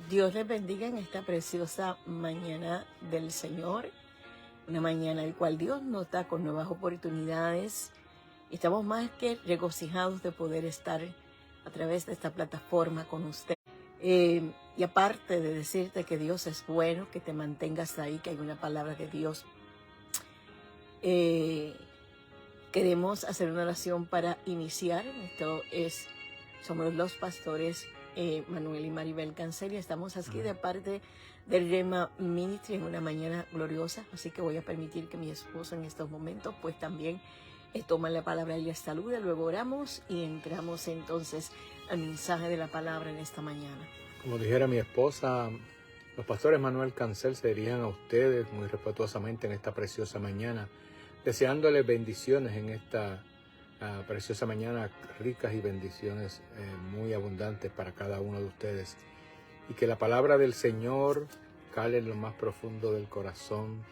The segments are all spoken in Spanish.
Dios les bendiga en esta preciosa mañana del Señor, una mañana en la cual Dios nos da con nuevas oportunidades. Estamos más que regocijados de poder estar a través de esta plataforma con usted. Y aparte de decirte que Dios es bueno, que te mantengas ahí, que hay una palabra de Dios, queremos hacer una oración para iniciar. Somos los pastores Manuel y Maribel Cancel, y estamos aquí de parte del Rema Ministry en una mañana gloriosa. Así que voy a permitir que mi esposo en estos momentos pues también toma la palabra y les salude. Luego oramos y entramos entonces al mensaje de la palabra en esta mañana. Como dijera mi esposa, los pastores Manuel Cancel se dirigen a ustedes muy respetuosamente en esta preciosa mañana, deseándoles bendiciones en esta preciosa mañana, ricas y bendiciones muy abundantes para cada uno de ustedes. Y que la palabra del Señor cale en lo más profundo del corazón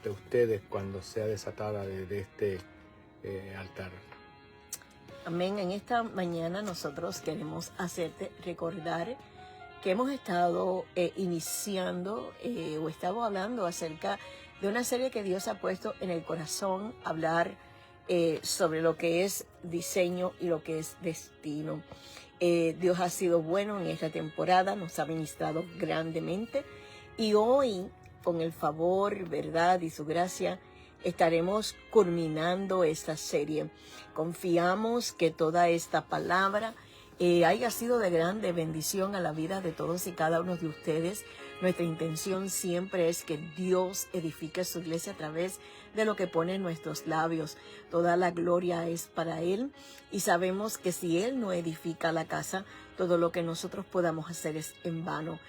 de ustedes cuando sea desatada desde este altar. Amén. En esta mañana nosotros queremos hacerte recordar que hemos estado iniciando o estado hablando acerca de una serie que Dios ha puesto en el corazón, hablar sobre lo que es diseño y lo que es destino. Dios ha sido bueno en esta temporada, nos ha ministrado grandemente, y hoy, con el favor, verdad y su gracia, estaremos culminando esta serie. Confiamos que toda esta palabra haya sido de grande bendición a la vida de todos y cada uno de ustedes. Nuestra intención siempre es que Dios edifique su iglesia a través de lo que pone en nuestros labios. Toda la gloria es para Él, y sabemos que si Él no edifica la casa, todo lo que nosotros podamos hacer es en vano.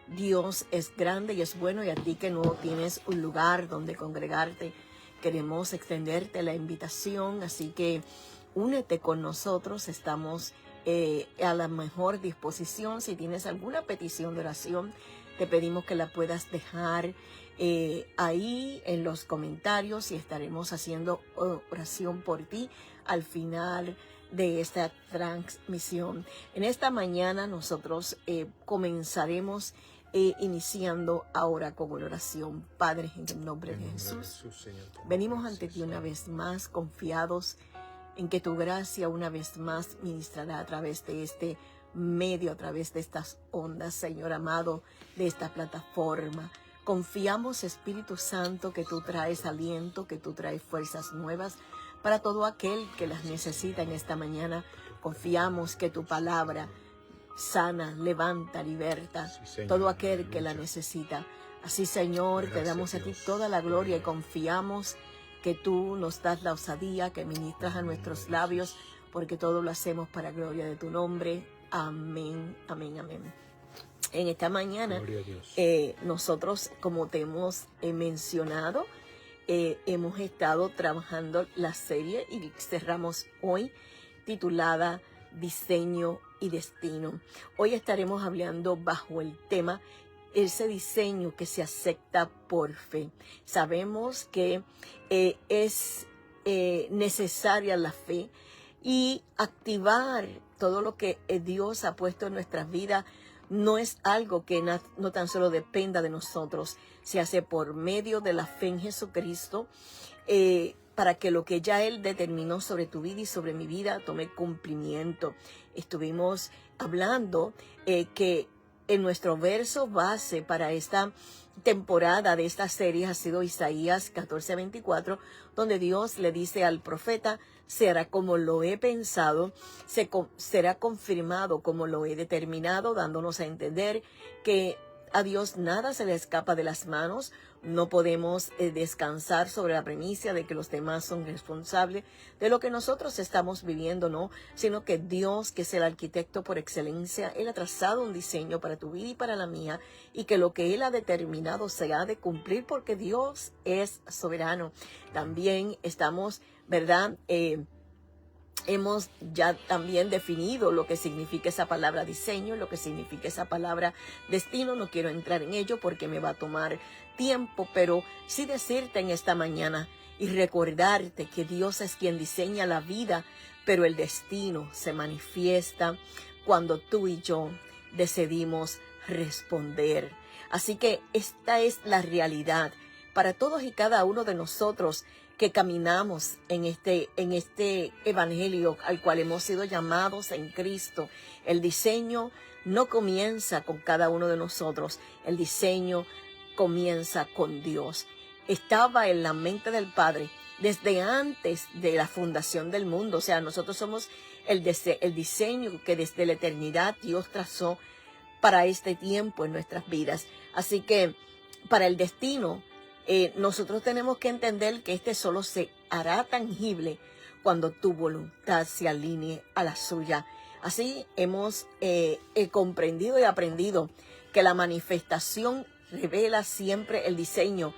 Dios es grande y es bueno, y a ti que no tienes un lugar donde congregarte, queremos extenderte la invitación, así que únete con nosotros. Estamos a la mejor disposición. Si tienes alguna petición de oración, te pedimos que la puedas dejar ahí en los comentarios, y estaremos haciendo oración por ti al final de esta transmisión. En esta mañana nosotros comenzaremos iniciando ahora con una oración. Padre, en el nombre de Jesús, venimos ante ti una vez más confiados en que tu gracia una vez más ministrará a través de este medio, a través de estas ondas, Señor amado, de esta plataforma. Confiamos, Espíritu Santo, que tú traes aliento, que tú traes fuerzas nuevas para todo aquel que las necesita en esta mañana. Confiamos que tu palabra sana, levanta, liberta, sí, todo aquel que la necesita. Así, Señor, gracias, te damos a ti toda la gloria, y confiamos que tú nos das la osadía, que ministras a nuestros labios, porque todo lo hacemos para gloria de tu nombre. Amén, amén, amén. En esta mañana, nosotros, como te hemos mencionado, hemos estado trabajando la serie, y cerramos hoy, titulada Diseño y Destino. Hoy estaremos hablando bajo el tema ese diseño que se acepta por fe. Sabemos que es necesaria la fe, y activar todo lo que Dios ha puesto en nuestras vidas no es algo que no tan solo dependa de nosotros. Se hace por medio de la fe en Jesucristo, para que lo que ya Él determinó sobre tu vida y sobre mi vida tome cumplimiento. Estuvimos hablando que en nuestro verso base para esta temporada de esta serie ha sido Isaías 14:24, donde Dios le dice al profeta: será como lo he pensado, será confirmado como lo he determinado, dándonos a entender que a Dios nada se le escapa de las manos. No podemos descansar sobre la premisa de que los demás son responsables de lo que nosotros estamos viviendo, no, sino que Dios, que es el arquitecto por excelencia, Él ha trazado un diseño para tu vida y para la mía, y que lo que Él ha determinado se ha de cumplir, porque Dios es soberano. También estamos, ¿verdad?, hemos ya también definido lo que significa esa palabra diseño, lo que significa esa palabra destino. No quiero entrar en ello porque me va a tomar tiempo, pero sí decirte en esta mañana y recordarte que Dios es quien diseña la vida, pero el destino se manifiesta cuando tú y yo decidimos responder. Así que esta es la realidad para todos y cada uno de nosotros que caminamos en este evangelio al cual hemos sido llamados en Cristo. El diseño no comienza con cada uno de nosotros, el diseño comienza con Dios. Estaba en la mente del Padre desde antes de la fundación del mundo. O sea, nosotros somos el diseño que desde la eternidad Dios trazó para este tiempo en nuestras vidas. Así que para el destino, nosotros tenemos que entender que este solo se hará tangible cuando tu voluntad se alinee a la suya. Así hemos comprendido y aprendido que la manifestación revela siempre el diseño,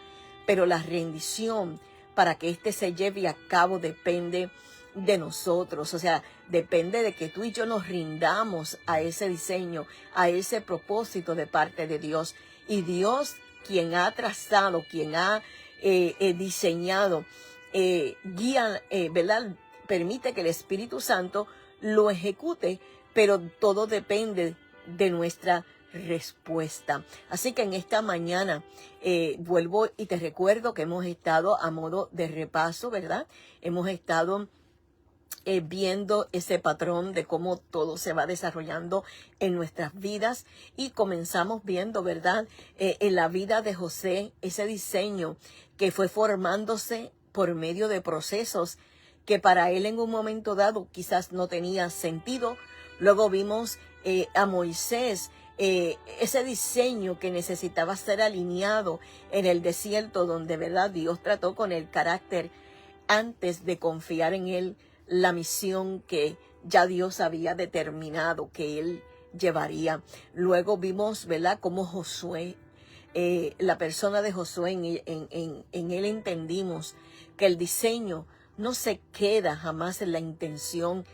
pero la rendición para que éste se lleve a cabo depende de nosotros. O sea, depende de que tú y yo nos rindamos a ese diseño, a ese propósito de parte de Dios. Y Dios, quien ha trazado, quien ha diseñado, guía, ¿verdad? Permite que el Espíritu Santo lo ejecute, pero todo depende de nuestra respuesta. Así que en esta mañana vuelvo y te recuerdo que hemos estado a modo de repaso, ¿verdad? Hemos estado viendo ese patrón de cómo todo se va desarrollando en nuestras vidas, y comenzamos viendo, ¿verdad? En la vida de José, ese diseño que fue formándose por medio de procesos que para él en un momento dado quizás no tenía sentido. Luego vimos a Moisés, ese diseño que necesitaba ser alineado en el desierto, donde, ¿verdad?, Dios trató con el carácter antes de confiar en él la misión que ya Dios había determinado que él llevaría. Luego vimos, ¿verdad?, cómo Josué, la persona de Josué, en él entendimos que el diseño no se queda jamás en la intención,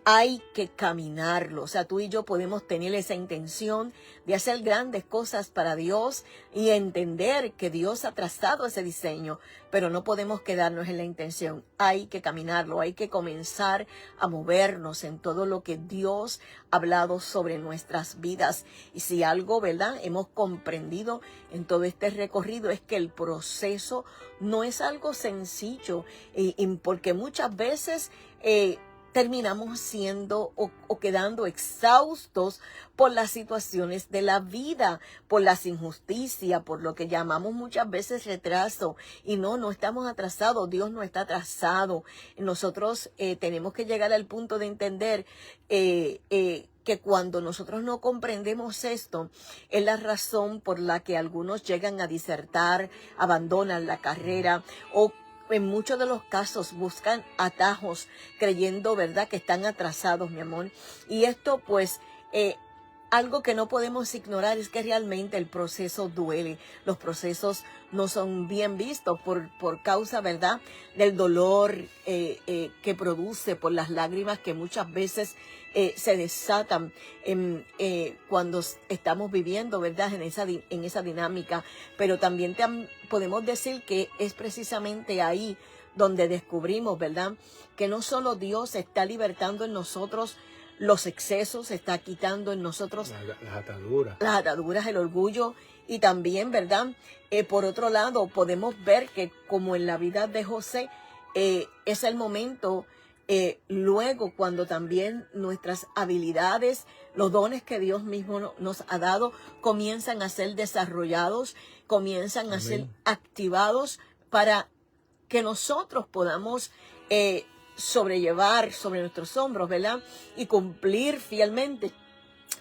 hay que caminarlo. O sea, tú y yo podemos tener esa intención de hacer grandes cosas para Dios y entender que Dios ha trazado ese diseño, pero no podemos quedarnos en la intención. Hay que caminarlo, hay que comenzar a movernos en todo lo que Dios ha hablado sobre nuestras vidas. Y si algo, ¿verdad?, hemos comprendido en todo este recorrido es que el proceso no es algo sencillo, porque muchas veces terminamos siendo o quedando exhaustos por las situaciones de la vida, por las injusticias, por lo que llamamos muchas veces retraso. Y no estamos atrasados, Dios no está atrasado. Nosotros tenemos que llegar al punto de entender que cuando nosotros no comprendemos esto, es la razón por la que algunos llegan a disertar, abandonan la carrera, o en muchos de los casos buscan atajos creyendo, ¿verdad?, que están atrasados, mi amor. Y esto, pues, algo que no podemos ignorar es que realmente el proceso duele. Los procesos no son bien vistos por causa, ¿verdad?, del dolor que produce, por las lágrimas que muchas veces se desatan cuando estamos viviendo, ¿verdad?, en esa dinámica. Pero también podemos decir que es precisamente ahí donde descubrimos, ¿verdad?, que no solo Dios está libertando en nosotros los excesos, está quitando en nosotros las ataduras, el orgullo, y también, ¿verdad?, por otro lado, podemos ver que como en la vida de José, es el momento, luego cuando también nuestras habilidades, los dones que Dios mismo nos ha dado, comienzan a ser desarrollados, comienzan a ser activados para que nosotros podamos sobrellevar sobre nuestros hombros, ¿verdad?, y cumplir fielmente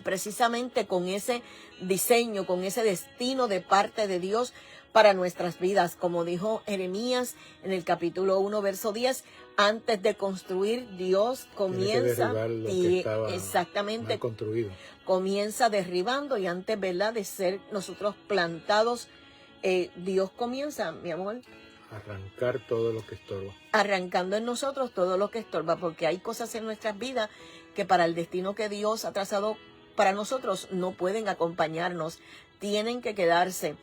precisamente con ese diseño, con ese destino de parte de Dios para nuestras vidas. Como dijo Jeremías en el capítulo 1, verso 10, antes de construir, Dios comienza exactamente construido. Comienza derribando, y antes, ¿verdad?, de ser nosotros plantados, Dios comienza, mi amor, arrancar todo lo que estorba. Arrancando en nosotros todo lo que estorba, porque hay cosas en nuestras vidas que para el destino que Dios ha trazado para nosotros no pueden acompañarnos, tienen que quedarse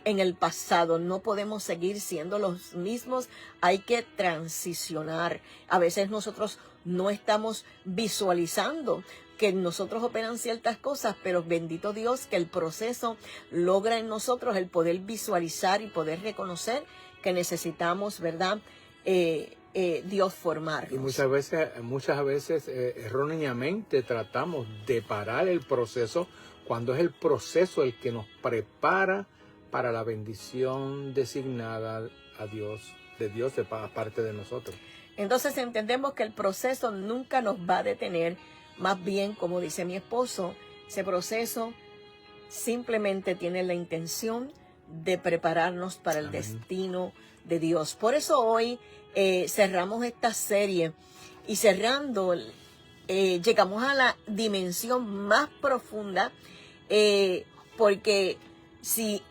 en el pasado. No podemos seguir siendo los mismos, hay que transicionar. A veces nosotros no estamos visualizando que en nosotros operan ciertas cosas, pero bendito Dios que el proceso logra en nosotros el poder visualizar y poder reconocer que necesitamos, ¿verdad? Dios formarnos. Y muchas veces erróneamente tratamos de parar el proceso cuando es el proceso el que nos prepara para la bendición designada de Dios de parte de nosotros. Entonces entendemos que el proceso nunca nos va a detener. Más bien, como dice mi esposo, ese proceso simplemente tiene la intención de prepararnos para el destino de Dios. Por eso hoy cerramos esta serie y cerrando, llegamos a la dimensión más profunda, porque si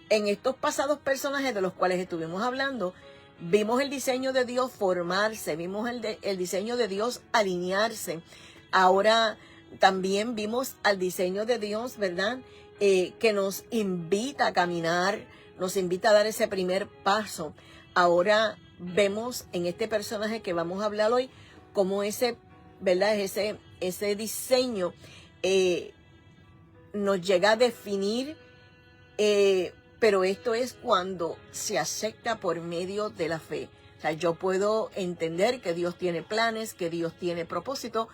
en estos pasados personajes de los cuales estuvimos hablando, vimos el diseño de Dios formarse, vimos el diseño de Dios alinearse. Ahora también vimos al diseño de Dios, ¿verdad? Que nos invita a caminar, nos invita a dar ese primer paso. Ahora vemos en este personaje que vamos a hablar hoy, cómo ese, ¿verdad? Ese diseño nos llega a definir, pero esto es cuando se acepta por medio de la fe. O sea, yo puedo entender que Dios tiene planes, que Dios tiene propósito,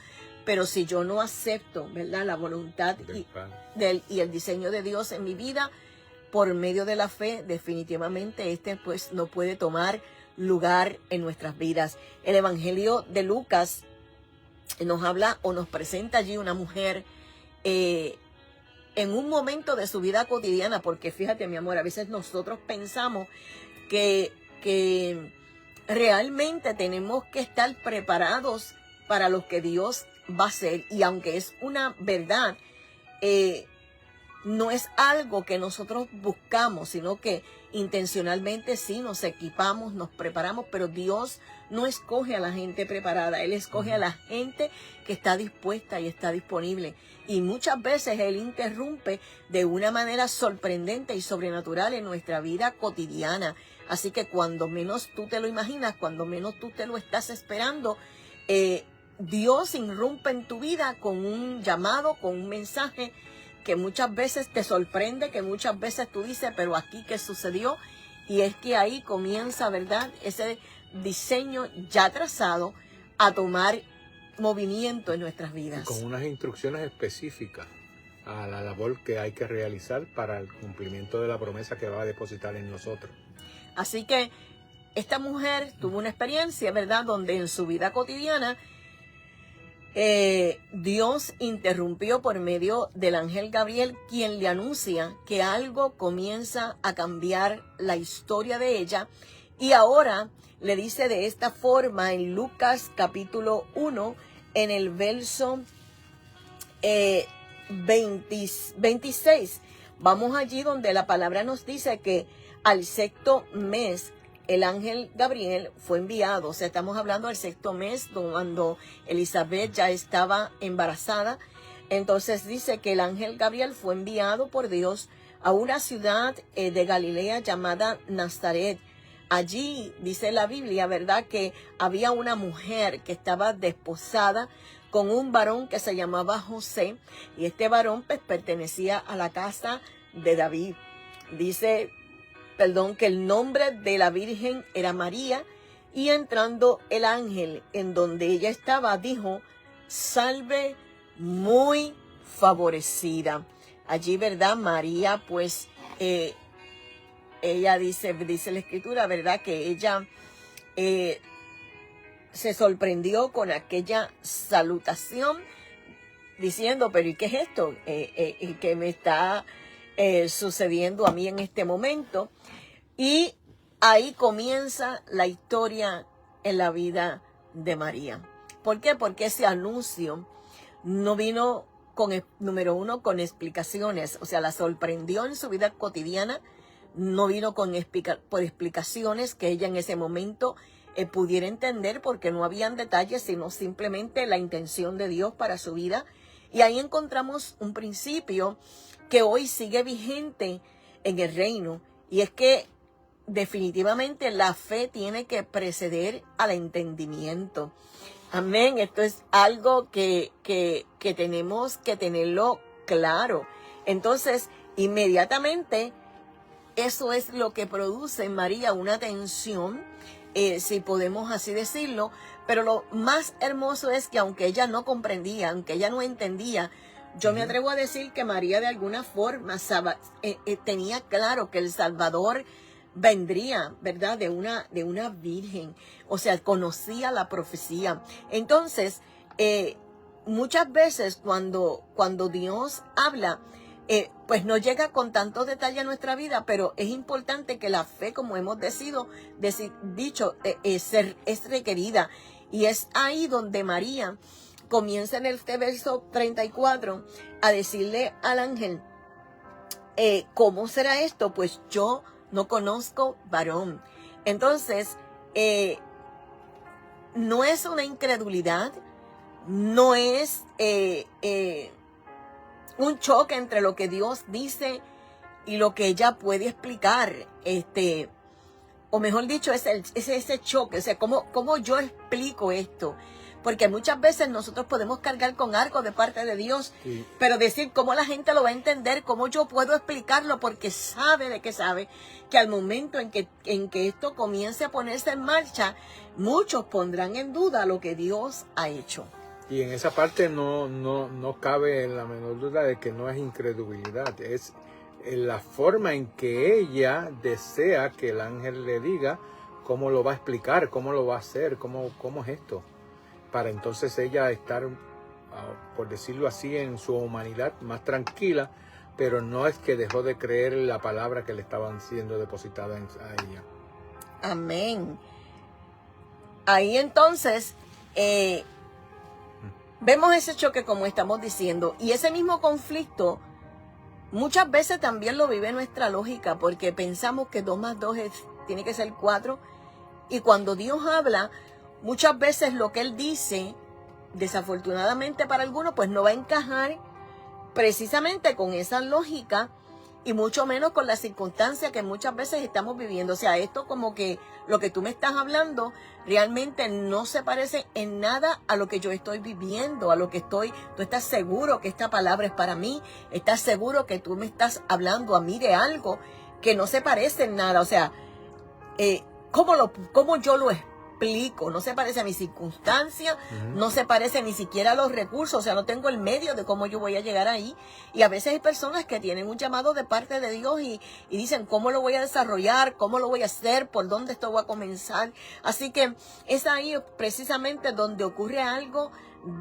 pero si yo no acepto, ¿verdad?, la voluntad y el diseño de Dios en mi vida por medio de la fe, definitivamente pues no puede tomar lugar en nuestras vidas. El Evangelio de Lucas nos habla o nos presenta allí una mujer en un momento de su vida cotidiana, porque fíjate, mi amor, a veces nosotros pensamos que realmente tenemos que estar preparados para lo que Dios va a hacer, y aunque es una verdad, no es algo que nosotros buscamos, sino que intencionalmente sí nos equipamos, nos preparamos, pero Dios no escoge a la gente preparada, Él escoge a la gente que está dispuesta y está disponible. Y muchas veces Él interrumpe de una manera sorprendente y sobrenatural en nuestra vida cotidiana. Así que cuando menos tú te lo imaginas, cuando menos tú te lo estás esperando, Dios irrumpe en tu vida con un llamado, con un mensaje que muchas veces te sorprende, que muchas veces tú dices, pero aquí ¿qué sucedió? Y es que ahí comienza, ¿verdad?, ese diseño ya trazado a tomar movimiento en nuestras vidas. Y con unas instrucciones específicas a la labor que hay que realizar para el cumplimiento de la promesa que va a depositar en nosotros. Así que esta mujer tuvo una experiencia, ¿verdad?, donde en su vida cotidiana Dios interrumpió por medio del ángel Gabriel, quien le anuncia que algo comienza a cambiar la historia de ella, y ahora le dice de esta forma en Lucas capítulo 1, en el verso 26. Vamos allí donde la palabra nos dice que al sexto mes el ángel Gabriel fue enviado. O sea, estamos hablando del sexto mes, cuando Elizabeth ya estaba embarazada. Entonces dice que el ángel Gabriel fue enviado por Dios a una ciudad de Galilea llamada Nazaret. Allí dice la Biblia, ¿verdad?, que había una mujer que estaba desposada con un varón que se llamaba José, y este varón pues pertenecía a la casa de David. Dice que el nombre de la Virgen era María, y entrando el ángel en donde ella estaba, dijo: salve muy favorecida. Allí, ¿verdad?, María, pues, ella dice la Escritura, ¿verdad?, que ella se sorprendió con aquella salutación, diciendo: pero ¿y qué es esto? ¿Qué me está sucediendo a mí en este momento? Y ahí comienza la historia en la vida de María. ¿Por qué? Porque ese anuncio no vino número uno, con explicaciones. O sea, la sorprendió en su vida cotidiana. No vino por explicaciones que ella en ese momento pudiera entender, porque no habían detalles, sino simplemente la intención de Dios para su vida. Y ahí encontramos un principio que hoy sigue vigente en el reino, y es que definitivamente la fe tiene que preceder al entendimiento. Amén. Esto es algo que tenemos que tenerlo claro. Entonces, inmediatamente, eso es lo que produce en María una tensión, si podemos así decirlo. Pero lo más hermoso es que aunque ella no comprendía, aunque ella no entendía, yo me atrevo a decir que María de alguna forma tenía claro que el Salvador vendría, ¿verdad? De una virgen. O sea, conocía la profecía. Entonces, muchas veces cuando Dios habla, pues no llega con tanto detalle a nuestra vida, pero es importante que la fe, como hemos dicho, es requerida. Y es ahí donde María comienza en este verso 34 a decirle al ángel, ¿cómo será esto? Pues yo no conozco varón. Entonces, no es una incredulidad, no es un choque entre lo que Dios dice y lo que ella puede explicar, o mejor dicho, es ese choque. O sea, ¿cómo yo explico esto? Porque muchas veces nosotros podemos cargar con algo de parte de Dios, sí, pero decir cómo la gente lo va a entender, cómo yo puedo explicarlo, porque sabe que al momento en que esto comience a ponerse en marcha, muchos pondrán en duda lo que Dios ha hecho. Y en esa parte no cabe la menor duda de que no es incredulidad, es la forma en que ella desea que el ángel le diga cómo lo va a explicar, cómo lo va a hacer, cómo es esto, para entonces ella estar, por decirlo así, en su humanidad más tranquila, pero no es que dejó de creer la palabra que le estaban siendo depositada a ella. Amén. Ahí entonces vemos ese choque, como estamos diciendo, y ese mismo conflicto muchas veces también lo vive nuestra lógica, porque pensamos que 2 más 2 tiene que ser 4, y cuando Dios habla, muchas veces lo que Él dice, desafortunadamente para algunos, pues no va a encajar precisamente con esa lógica, y mucho menos con las circunstancias que muchas veces estamos viviendo. O sea, esto como que lo que tú me estás hablando realmente no se parece en nada a lo que yo estoy viviendo, a lo que tú estás seguro que esta palabra es para mí, estás seguro que tú me estás hablando a mí de algo que no se parece en nada. O sea, ¿cómo yo lo explico? No se parece a mi circunstancia, no se parece ni siquiera a los recursos, o sea, no tengo el medio de cómo yo voy a llegar ahí. Y a veces hay personas que tienen un llamado de parte de Dios y dicen, ¿cómo lo voy a desarrollar? ¿Cómo lo voy a hacer? ¿Por dónde esto va a comenzar? Así que es ahí precisamente donde ocurre algo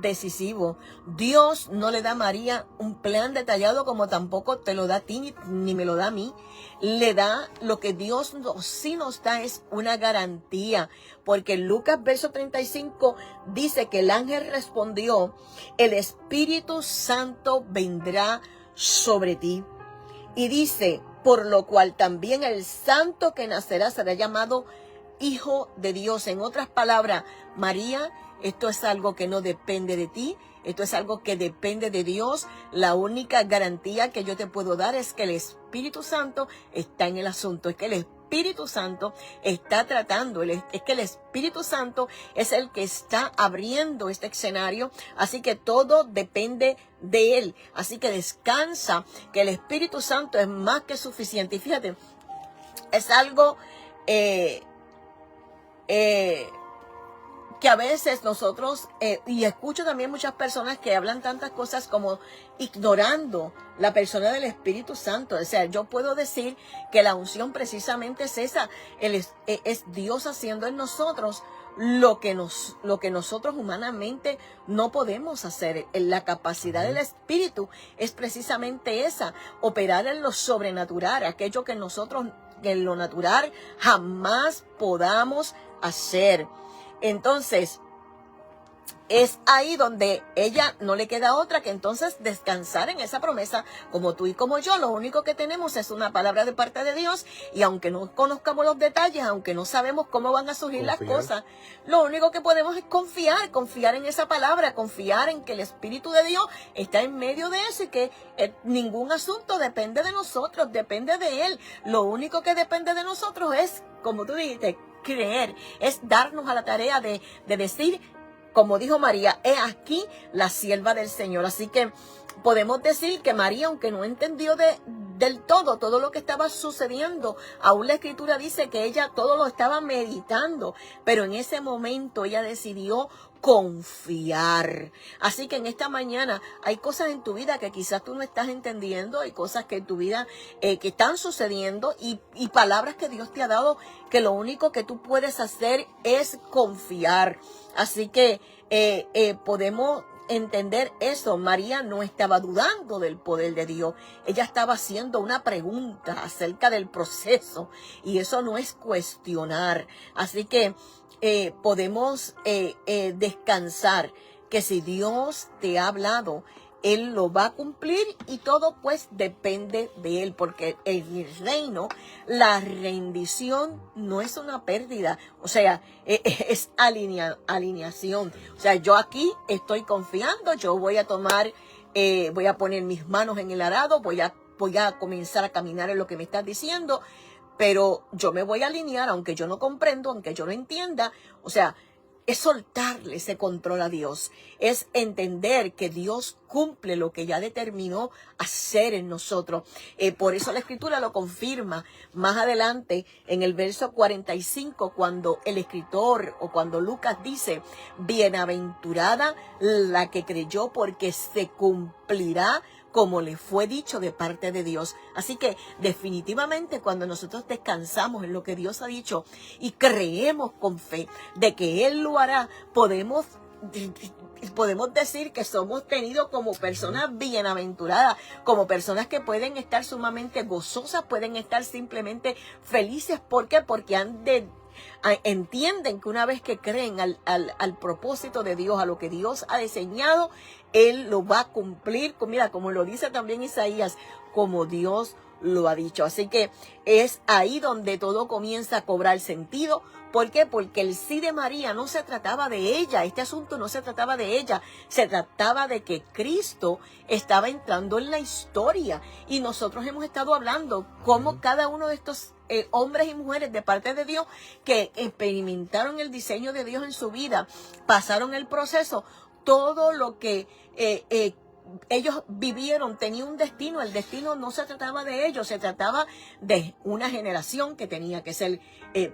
decisivo. Dios no le da a María un plan detallado, como tampoco te lo da a ti ni me lo da a mí. Le da lo que Dios sí nos da, es una garantía, porque en Lucas verso 35 dice que el ángel respondió, el Espíritu Santo vendrá sobre ti, y dice, por lo cual también el santo que nacerá será llamado Hijo de Dios. En otras palabras, María, esto es algo que no depende de ti, esto es algo que depende de Dios. La única garantía que yo te puedo dar es que el Espíritu Santo está en el asunto, es que el Espíritu Santo está tratando, es que el Espíritu Santo es el que está abriendo este escenario, así que todo depende de Él. Así que descansa, que el Espíritu Santo es más que suficiente. Y fíjate, es algo que a veces nosotros, y escucho también muchas personas que hablan tantas cosas como ignorando la persona del Espíritu Santo. O sea, yo puedo decir que la unción precisamente es esa, es Dios haciendo en nosotros lo que nosotros humanamente no podemos hacer. La capacidad del Espíritu es precisamente esa, operar en lo sobrenatural, aquello que nosotros en lo natural jamás podamos hacer. Entonces, es ahí donde ella no le queda otra que entonces descansar en esa promesa, como tú y como yo. Lo único que tenemos es una palabra de parte de Dios, y aunque no conozcamos los detalles, aunque no sabemos cómo van a surgir las cosas, lo único que podemos es confiar en esa palabra, confiar en que el Espíritu de Dios está en medio de eso, y que ningún asunto depende de nosotros, depende de Él. Lo único que depende de nosotros es, como tú dijiste, creer, es darnos a la tarea de decir, como dijo María, he aquí la sierva del Señor. Así que podemos decir que María, aunque no entendió del todo lo que estaba sucediendo, aún la Escritura dice que ella todo lo estaba meditando, pero en ese momento ella decidió confiar. Así que en esta mañana hay cosas en tu vida que quizás tú no estás entendiendo, hay cosas que en tu vida que están sucediendo y palabras que Dios te ha dado que lo único que tú puedes hacer es confiar. Así que podemos entender eso. María no estaba dudando del poder de Dios. Ella estaba haciendo una pregunta acerca del proceso y eso no es cuestionar. Así que podemos descansar que si Dios te ha hablado, Él lo va a cumplir y todo pues depende de Él, porque en el reino la rendición no es una pérdida, o sea, es alineación. O sea, yo aquí estoy confiando, yo voy a tomar, voy a poner mis manos en el arado, voy a comenzar a caminar en lo que me estás diciendo, pero yo me voy a alinear, aunque yo no comprendo, aunque yo no entienda. O sea, es soltarle ese control a Dios, es entender que Dios cumple lo que ya determinó hacer en nosotros. Por eso la Escritura lo confirma más adelante en el verso 45, cuando el escritor o cuando Lucas dice, bienaventurada la que creyó porque se cumplirá como le fue dicho de parte de Dios. Así que definitivamente cuando nosotros descansamos en lo que Dios ha dicho y creemos con fe de que Él lo hará, podemos decir que somos tenidos como personas bienaventuradas, como personas que pueden estar sumamente gozosas, pueden estar simplemente felices. ¿Por qué? Porque entienden que una vez que creen al propósito de Dios, a lo que Dios ha diseñado, Él lo va a cumplir, mira, como lo dice también Isaías, como Dios lo ha dicho. Así que es ahí donde todo comienza a cobrar sentido. ¿Por qué? Porque el sí de María no se trataba de ella, este asunto no se trataba de ella, se trataba de que Cristo estaba entrando en la historia. Y nosotros hemos estado hablando cómo cada uno de estos hombres y mujeres de parte de Dios que experimentaron el diseño de Dios en su vida, pasaron el proceso, todo lo que ellos vivieron tenía un destino. El destino no se trataba de ellos, se trataba de una generación que tenía que ser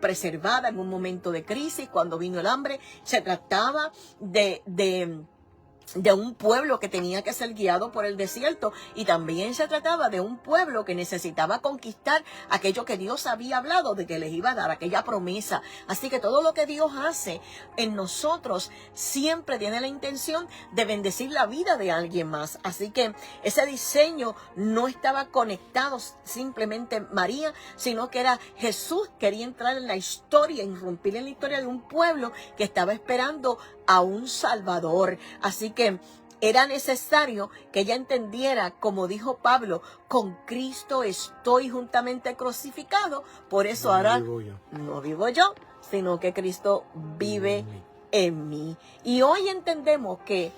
preservada en un momento de crisis, cuando vino el hambre. Se trataba de un pueblo que tenía que ser guiado por el desierto, y también se trataba de un pueblo que necesitaba conquistar aquello que Dios había hablado de que les iba a dar, aquella promesa. Así que todo lo que Dios hace en nosotros siempre tiene la intención de bendecir la vida de alguien más. Así que ese diseño no estaba conectado simplemente María, sino que era Jesús. Quería entrar en la historia, irrumpir en la historia de un pueblo que estaba esperando a un Salvador. Así que era necesario que ella entendiera, como dijo Pablo, con Cristo estoy juntamente crucificado, por eso ahora no vivo yo, sino que Cristo vive en mí. Y hoy entendemos que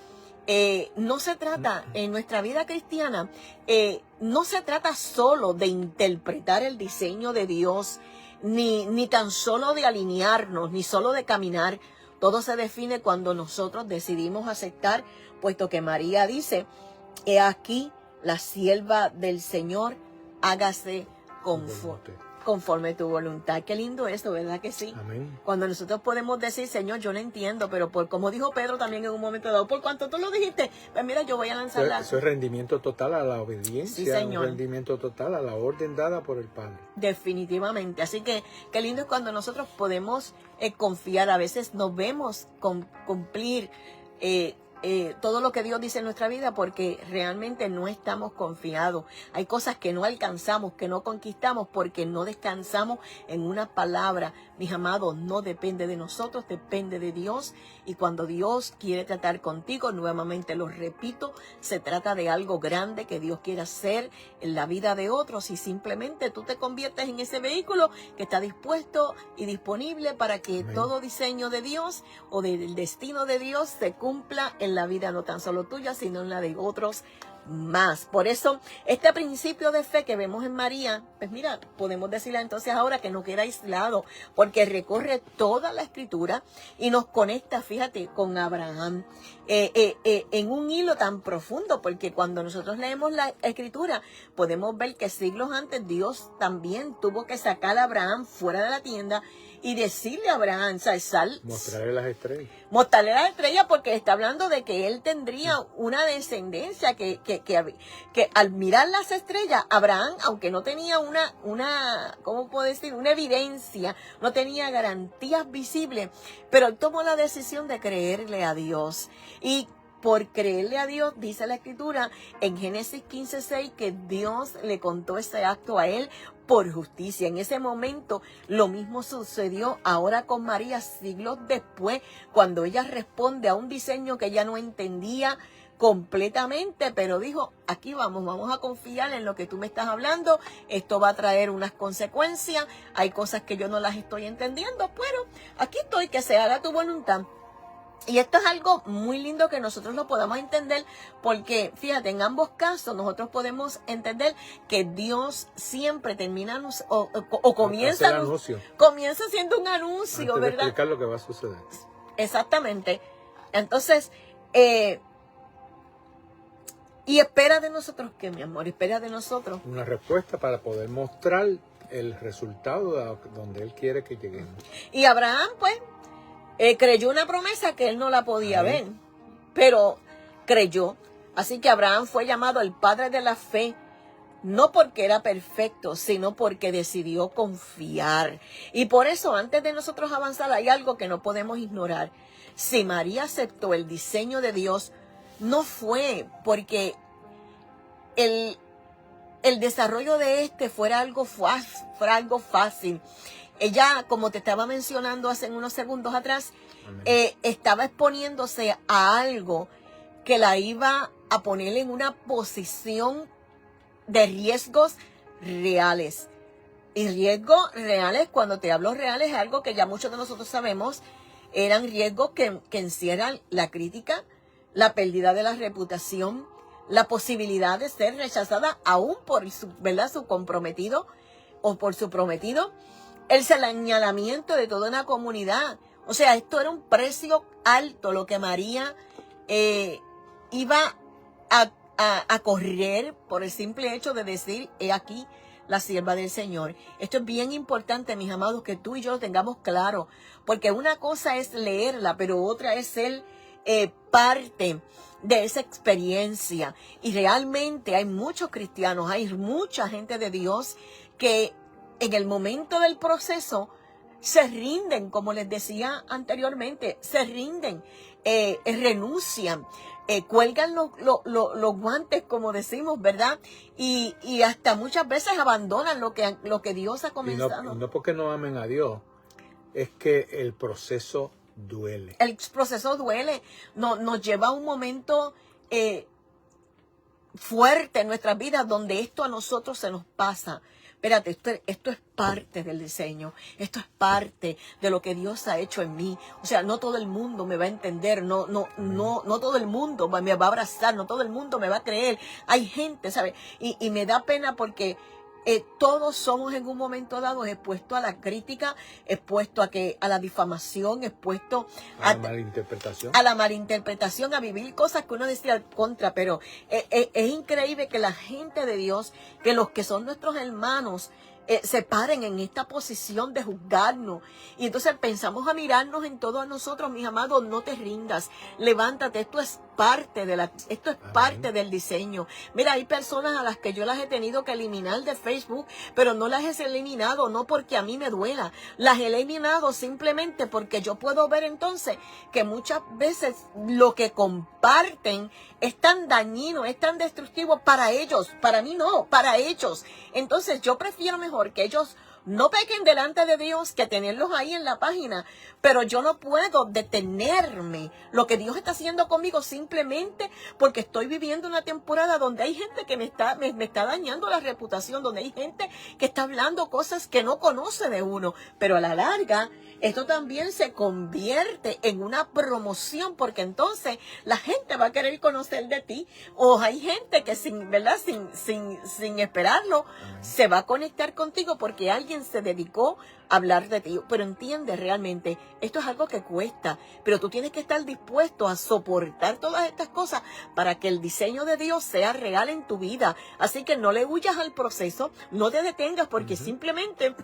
no se trata, en nuestra vida cristiana, no se trata solo de interpretar el diseño de Dios, ni tan solo de alinearnos, ni solo de caminar. Todo se define cuando nosotros decidimos aceptar, puesto que María dice, he aquí la sierva del Señor, hágase conforme tu voluntad. Qué lindo esto, ¿verdad que sí? Amén. Cuando nosotros podemos decir, Señor, yo no entiendo, pero como dijo Pedro también en un momento dado, por cuanto tú lo dijiste, pues mira, yo voy a lanzar Eso es rendimiento total a la obediencia, sí, Señor. Rendimiento total a la orden dada por el Padre. Definitivamente. Así que qué lindo es cuando nosotros podemos confiar. A veces nos vemos cumplir todo lo que Dios dice en nuestra vida porque realmente no estamos confiados. Hay cosas que no alcanzamos, que no conquistamos porque no descansamos en una palabra. Mis amados, no depende de nosotros, depende de Dios. Y cuando Dios quiere tratar contigo, nuevamente lo repito, se trata de algo grande que Dios quiere hacer en la vida de otros, y simplemente tú te conviertes en ese vehículo que está dispuesto y disponible para que Amén. todo diseño de Dios o del destino de Dios se cumpla en la vida no tan solo tuya, sino en la de otros más. Por eso, este principio de fe que vemos en María, pues mira, podemos decirle entonces ahora que no queda aislado, porque recorre toda la Escritura y nos conecta, fíjate, con Abraham en un hilo tan profundo, porque cuando nosotros leemos la Escritura, podemos ver que siglos antes Dios también tuvo que sacar a Abraham fuera de la tienda y decirle a Abraham, mostrarle las estrellas. Mostrarle las estrellas, porque está hablando de que él tendría una descendencia que al mirar las estrellas, Abraham, aunque no tenía ¿cómo puedo decir? Una evidencia, no tenía garantías visibles, pero él tomó la decisión de creerle a Dios. Y por creerle a Dios, dice la Escritura en Génesis 15:6, que Dios le contó ese acto a él por justicia. En ese momento, lo mismo sucedió ahora con María, siglos después, cuando ella responde a un diseño que ella no entendía completamente, pero dijo, aquí vamos a confiar en lo que tú me estás hablando, esto va a traer unas consecuencias, hay cosas que yo no las estoy entendiendo, pero aquí estoy, que se haga tu voluntad. Y esto es algo muy lindo que nosotros lo podamos entender, porque fíjate, en ambos casos nosotros podemos entender que Dios siempre termina o comienza siendo un anuncio, antes ¿verdad? De explicar lo que va a suceder. Exactamente. Entonces, y espera de nosotros, ¿qué, mi amor? Espera de nosotros una respuesta para poder mostrar el resultado a donde Él quiere que lleguemos. Y Abraham, pues, creyó una promesa que él no la podía ver, pero creyó. Así que Abraham fue llamado el padre de la fe, no porque era perfecto, sino porque decidió confiar. Y por eso, antes de nosotros avanzar, hay algo que no podemos ignorar. Si María aceptó el diseño de Dios, no fue porque el desarrollo de fuera algo fácil. Ella, como te estaba mencionando hace unos segundos atrás, estaba exponiéndose a algo que la iba a poner en una posición de riesgos reales. Y riesgos reales, cuando te hablo reales, es algo que ya muchos de nosotros sabemos, eran riesgos que encierran la crítica, la pérdida de la reputación, la posibilidad de ser rechazada aún por su comprometido o por su prometido, el señalamiento de toda una comunidad. O sea, esto era un precio alto lo que María iba a correr por el simple hecho de decir, he aquí la sierva del Señor. Esto es bien importante, mis amados, que tú y yo lo tengamos claro, porque una cosa es leerla, pero otra es ser parte de esa experiencia. Y realmente hay muchos cristianos, hay mucha gente de Dios que en el momento del proceso se rinden, como les decía anteriormente, se rinden, renuncian, cuelgan los guantes, como decimos, ¿verdad? Y hasta muchas veces abandonan lo que Dios ha comenzado. Y no porque no amen a Dios, es que el proceso duele. El proceso duele, nos lleva a un momento fuerte en nuestras vidas donde esto a nosotros se nos pasa. Espérate, esto es parte del diseño, esto es parte de lo que Dios ha hecho en mí. O sea, no todo el mundo me va a entender, no todo el mundo me va a abrazar, no todo el mundo me va a creer. Hay gente, ¿sabes? Y me da pena porque todos somos en un momento dado expuestos a la crítica, expuestos a la difamación, expuestos a la malinterpretación. A la malinterpretación, a vivir cosas que uno decía al contra, pero es increíble que la gente de Dios, que los que son nuestros hermanos, se paren en esta posición de juzgarnos. Y entonces pensamos a mirarnos en todos nosotros, mis amados, no te rindas, levántate, esto es parte parte del diseño. Mira, hay personas a las que yo las he tenido que eliminar de Facebook, pero no las he eliminado, no porque a mí me duela, las he eliminado simplemente porque yo puedo ver entonces que muchas veces lo que comparten es tan dañino, es tan destructivo para ellos, para mí no, para ellos. Entonces yo prefiero mejor que ellos no pequen delante de Dios, que tenerlos ahí en la página, pero yo no puedo detenerme lo que Dios está haciendo conmigo simplemente porque estoy viviendo una temporada donde hay gente que me está dañando la reputación, donde hay gente que está hablando cosas que no conoce de uno, pero a la larga esto también se convierte en una promoción, porque entonces la gente va a querer conocer de ti, o hay gente que sin esperarlo se va a conectar contigo porque alguien se dedicó a hablar de ti. Pero entiende, realmente esto es algo que cuesta, pero tú tienes que estar dispuesto a soportar todas estas cosas para que el diseño de Dios sea real en tu vida. Así que no le huyas al proceso, no te detengas, porque simplemente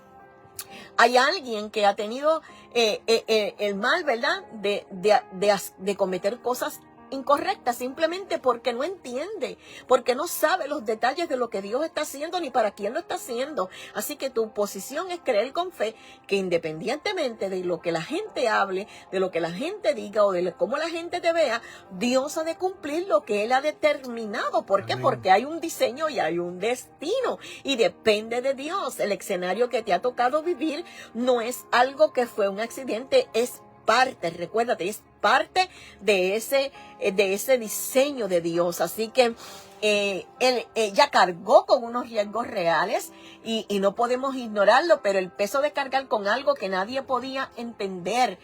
hay alguien que ha tenido el mal, ¿verdad?, de cometer cosas incorrectas, simplemente porque no entiende, porque no sabe los detalles de lo que Dios está haciendo ni para quién lo está haciendo. Así que tu posición es creer con fe que independientemente de lo que la gente hable, de lo que la gente diga o de cómo la gente te vea, Dios ha de cumplir lo que Él ha determinado. ¿Por qué? Amén. Porque hay un diseño y hay un destino y depende de Dios. El escenario que te ha tocado vivir no es algo que fue un accidente, es parte, recuérdate, es parte de ese diseño de Dios. Así que ella cargó con unos riesgos reales y no podemos ignorarlo, pero el peso de cargar con algo que nadie podía entender,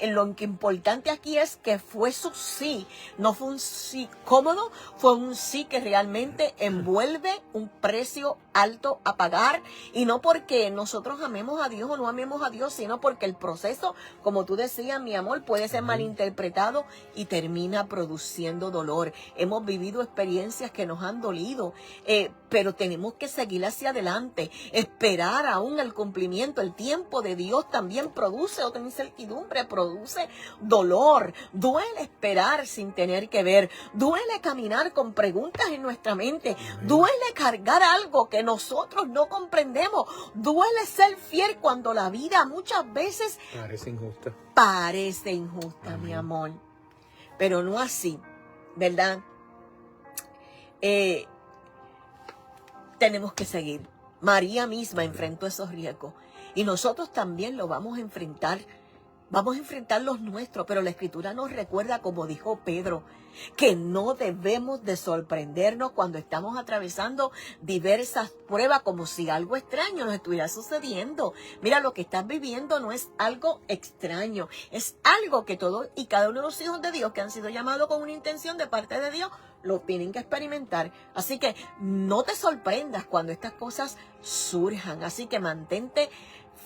lo que importante aquí es que fue su sí, no fue un sí cómodo, fue un sí que realmente envuelve un precio alto a pagar, y no porque nosotros amemos a Dios o no amemos a Dios, sino porque el proceso, como tú decías, mi amor, puede ser malinterpretado y termina produciendo dolor. Hemos vivido experiencias que nos han dolido, pero tenemos que seguir hacia adelante, esperar aún el cumplimiento. El tiempo de Dios también produce otra incertidumbre, produce dolor. Duele esperar sin tener que ver, duele caminar con preguntas en nuestra mente, duele cargar algo que nosotros no comprendemos, duele ser fiel cuando la vida muchas veces parece injusta, mi amor, pero no así, ¿verdad? Tenemos que seguir. María misma enfrentó esos riesgos y nosotros también lo vamos a enfrentar. Vamos a enfrentar los nuestros, pero la Escritura nos recuerda, como dijo Pedro, que no debemos de sorprendernos cuando estamos atravesando diversas pruebas como si algo extraño nos estuviera sucediendo. Mira, lo que estás viviendo no es algo extraño, es algo que todos y cada uno de los hijos de Dios que han sido llamados con una intención de parte de Dios lo tienen que experimentar. Así que no te sorprendas cuando estas cosas surjan. Así que mantente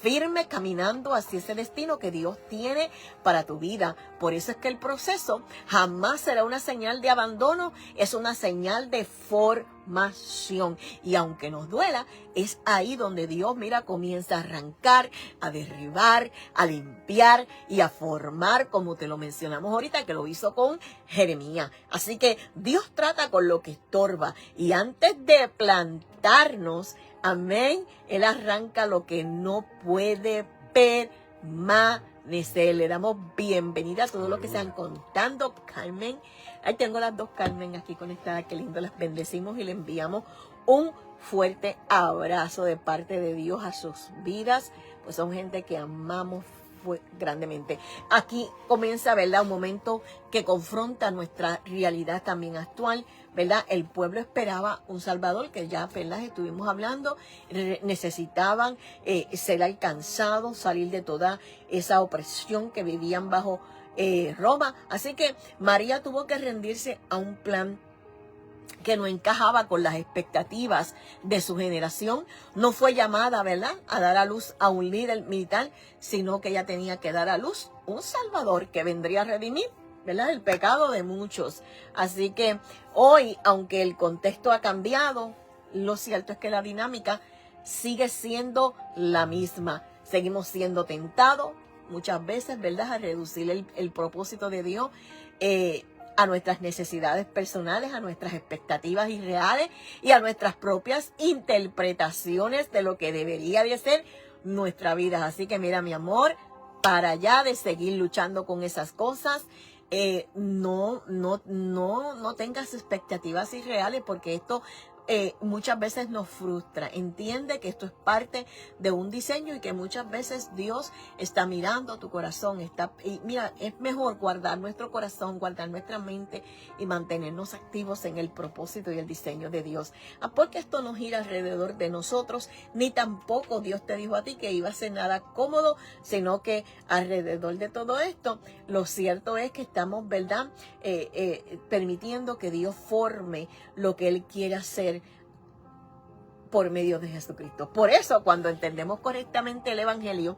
firme caminando hacia ese destino que Dios tiene para tu vida. Por eso es que el proceso jamás será una señal de abandono, es una señal de formación. Y aunque nos duela, es ahí donde Dios, mira, comienza a arrancar, a derribar, a limpiar y a formar, como te lo mencionamos ahorita, que lo hizo con Jeremías. Así que Dios trata con lo que estorba, y antes de plantarnos, amén, Él arranca lo que no puede permanecer. Le damos bienvenida a todos los que se han contando. Carmen, ahí tengo las dos Carmen aquí conectadas, qué lindo, las bendecimos y le enviamos un fuerte abrazo de parte de Dios a sus vidas, pues son gente que amamos grandemente. Aquí comienza, ¿verdad?, un momento que confronta nuestra realidad también actual, ¿verdad? El pueblo esperaba un Salvador, que ya, ¿verdad?, estuvimos hablando, necesitaban ser alcanzados, salir de toda esa opresión que vivían bajo Roma. Así que María tuvo que rendirse a un plan que no encajaba con las expectativas de su generación. No fue llamada, ¿verdad?, a dar a luz a un líder militar, sino que ella tenía que dar a luz un Salvador que vendría a redimir, ¿verdad?, el pecado de muchos. Así que hoy, aunque el contexto ha cambiado, lo cierto es que la dinámica sigue siendo la misma. Seguimos siendo tentados muchas veces, ¿verdad?, a reducir el propósito de Dios a nuestras necesidades personales, a nuestras expectativas irreales y a nuestras propias interpretaciones de lo que debería de ser nuestra vida. Así que mira, mi amor, para allá de seguir luchando con esas cosas, no tengas expectativas irreales, porque esto muchas veces nos frustra. Entiende que esto es parte de un diseño y que muchas veces Dios está mirando tu corazón. Y mira, es mejor guardar nuestro corazón, guardar nuestra mente y mantenernos activos en el propósito y el diseño de Dios. Porque esto no gira alrededor de nosotros, ni tampoco Dios te dijo a ti que iba a ser nada cómodo, sino que alrededor de todo esto, lo cierto es que estamos, ¿verdad?, permitiendo que Dios forme lo que Él quiere hacer por medio de Jesucristo. Por eso, cuando entendemos correctamente el Evangelio,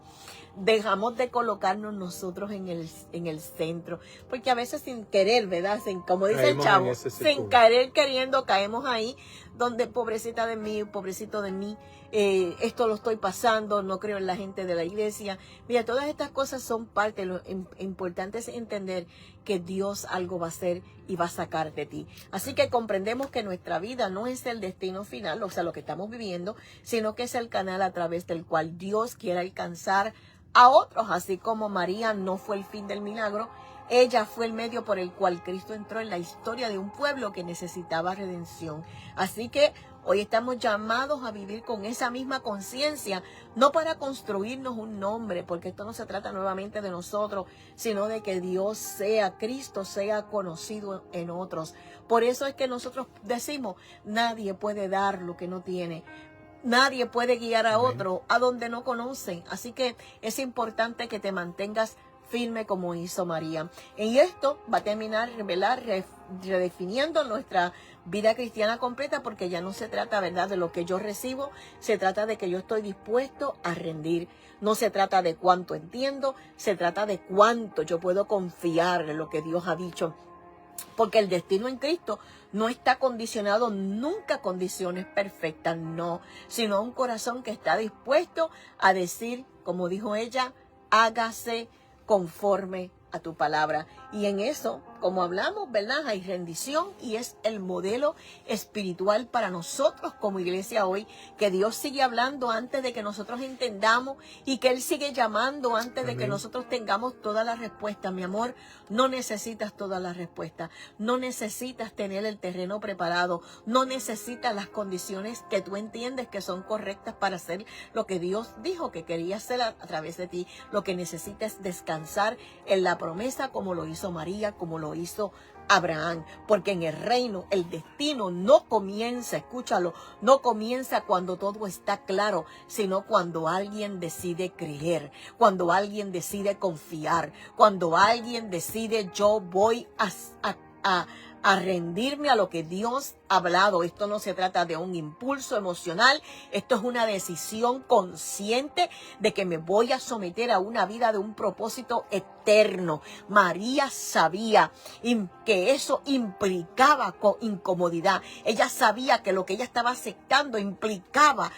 dejamos de colocarnos nosotros en el centro, porque a veces sin querer, ¿verdad? Como dice el chavo, sin querer queriendo caemos ahí, donde pobrecita de mí, pobrecito de mí, esto lo estoy pasando, no creo en la gente de la iglesia. Mira, todas estas cosas son parte. Lo importante es entender que Dios algo va a hacer y va a sacar de ti. Así que comprendemos que nuestra vida no es el destino final, o sea, lo que estamos viviendo, sino que es el canal a través del cual Dios quiere alcanzar a otros. Así como María no fue el fin del milagro, ella fue el medio por el cual Cristo entró en la historia de un pueblo que necesitaba redención. Así que hoy estamos llamados a vivir con esa misma conciencia, no para construirnos un nombre, porque esto no se trata nuevamente de nosotros, sino de que Dios sea, Cristo sea conocido en otros. Por eso es que nosotros decimos, nadie puede dar lo que no tiene. Nadie puede guiar a otro a donde no conocen. Así que es importante que te mantengas firme como hizo María. Y esto va a terminar, ¿verdad?, redefiniendo nuestra vida cristiana completa, porque ya no se trata, ¿verdad?, de lo que yo recibo, se trata de que yo estoy dispuesto a rendir. No se trata de cuánto entiendo, se trata de cuánto yo puedo confiar en lo que Dios ha dicho. Porque el destino en Cristo no está condicionado nunca a condiciones perfectas, no, sino a un corazón que está dispuesto a decir, como dijo ella, hágase conforme a tu palabra. Y en eso, como hablamos, ¿verdad?, hay rendición, y es el modelo espiritual para nosotros como iglesia hoy, que Dios sigue hablando antes de que nosotros entendamos, y que Él sigue llamando antes de que nosotros tengamos todas las respuestas. Mi amor, no necesitas todas las respuestas, no necesitas tener el terreno preparado, no necesitas las condiciones que tú entiendes que son correctas para hacer lo que Dios dijo que quería hacer a través de ti. Lo que necesitas es descansar en la promesa, como lo hizo María, como lo hizo Abraham, porque en el reino el destino no comienza, escúchalo, no comienza cuando todo está claro, sino cuando alguien decide creer, cuando alguien decide confiar, cuando alguien decide yo voy a rendirme a lo que Dios ha hablado. Esto no se trata de un impulso emocional, esto es una decisión consciente de que me voy a someter a una vida de un propósito eterno. María sabía que eso implicaba incomodidad. Ella sabía que lo que ella estaba aceptando implicaba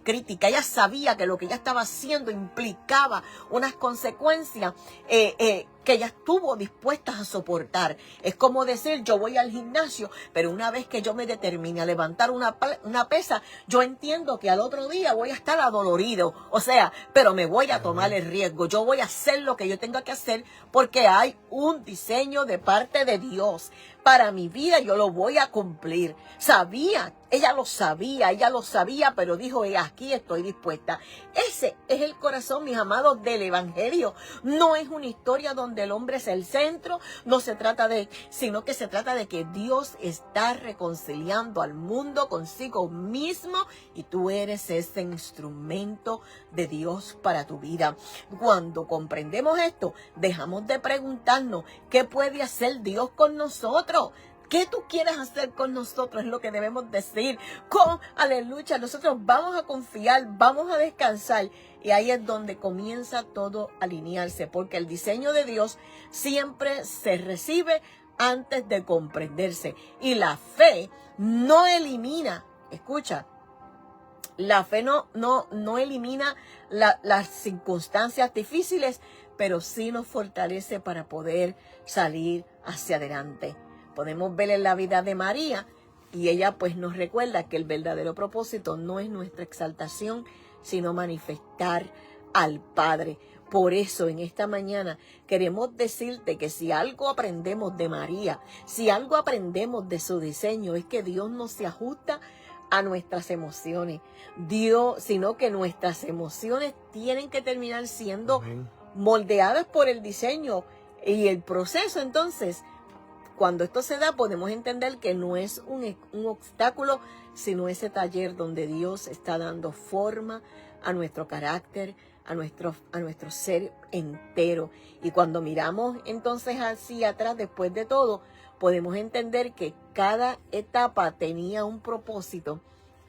crítica. Ella sabía que lo que ella estaba haciendo implicaba unas consecuencias que ella estuvo dispuesta a soportar. Es como decir, yo voy al gimnasio, pero una vez que yo me determine a levantar una pesa, yo entiendo que al otro día voy a estar adolorido. O sea, pero me voy a tomar el riesgo. Yo voy a hacer lo que yo tenga que hacer, porque hay un diseño de parte de Dios para mi vida. Yo lo voy a cumplir. Ella lo sabía, pero dijo, aquí estoy dispuesta. Ese es el corazón, mis amados, del Evangelio. No es una historia donde el hombre es el centro, sino que se trata de que Dios está reconciliando al mundo consigo mismo, y tú eres ese instrumento de Dios para tu vida. Cuando comprendemos esto, dejamos de preguntarnos qué puede hacer Dios con nosotros. ¿Qué tú quieres hacer con nosotros? Es lo que debemos decir. Aleluya, nosotros vamos a confiar, vamos a descansar. Y ahí es donde comienza todo a alinearse, porque el diseño de Dios siempre se recibe antes de comprenderse. Y la fe no elimina, escucha, la fe no elimina las circunstancias difíciles, pero sí nos fortalece para poder salir hacia adelante. Podemos ver en la vida de María, y ella pues nos recuerda que el verdadero propósito no es nuestra exaltación, sino manifestar al Padre. Por eso en esta mañana queremos decirte que si algo aprendemos de María, si algo aprendemos de su diseño, es que Dios no se ajusta a nuestras emociones, Dios, sino que nuestras emociones tienen que terminar siendo Amén. moldeadas por el diseño y el proceso. Entonces, cuando esto se da, podemos entender que no es un obstáculo, sino ese taller donde Dios está dando forma a nuestro carácter, a nuestro ser entero. Y cuando miramos entonces hacia atrás, después de todo, podemos entender que cada etapa tenía un propósito,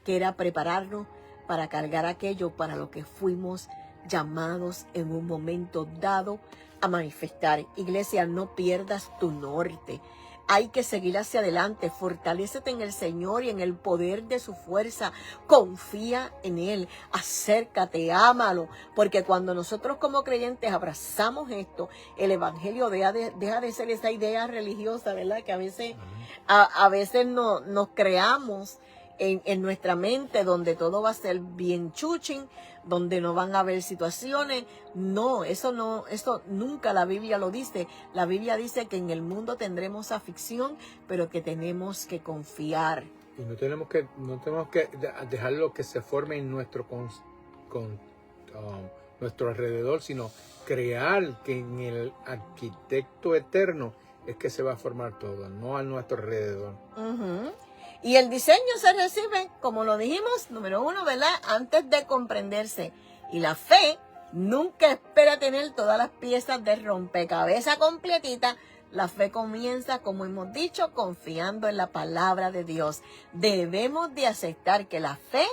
que era prepararnos para cargar aquello para lo que fuimos llamados en un momento dado a manifestar. Iglesia, no pierdas tu norte. Hay que seguir hacia adelante. Fortalécete en el Señor y en el poder de su fuerza. Confía en Él. Acércate, ámalo. Porque cuando nosotros como creyentes abrazamos esto, el Evangelio deja de ser esa idea religiosa, ¿verdad? Que a veces nos creamos en nuestra mente, donde todo va a ser bien chuchín, donde no van a haber situaciones. No, eso nunca la Biblia lo dice. La Biblia dice que en el mundo tendremos aflicción, pero que tenemos que confiar. Y no tenemos que dejarlo que se forme en nuestro alrededor, sino crear que en el arquitecto eterno es que se va a formar todo, no a nuestro alrededor. Uh-huh. Y el diseño se recibe, como lo dijimos, número 1, ¿verdad? Antes de comprenderse. Y la fe nunca espera tener todas las piezas de rompecabezas completitas. La fe comienza, como hemos dicho, confiando en la palabra de Dios. Debemos de aceptar que la fe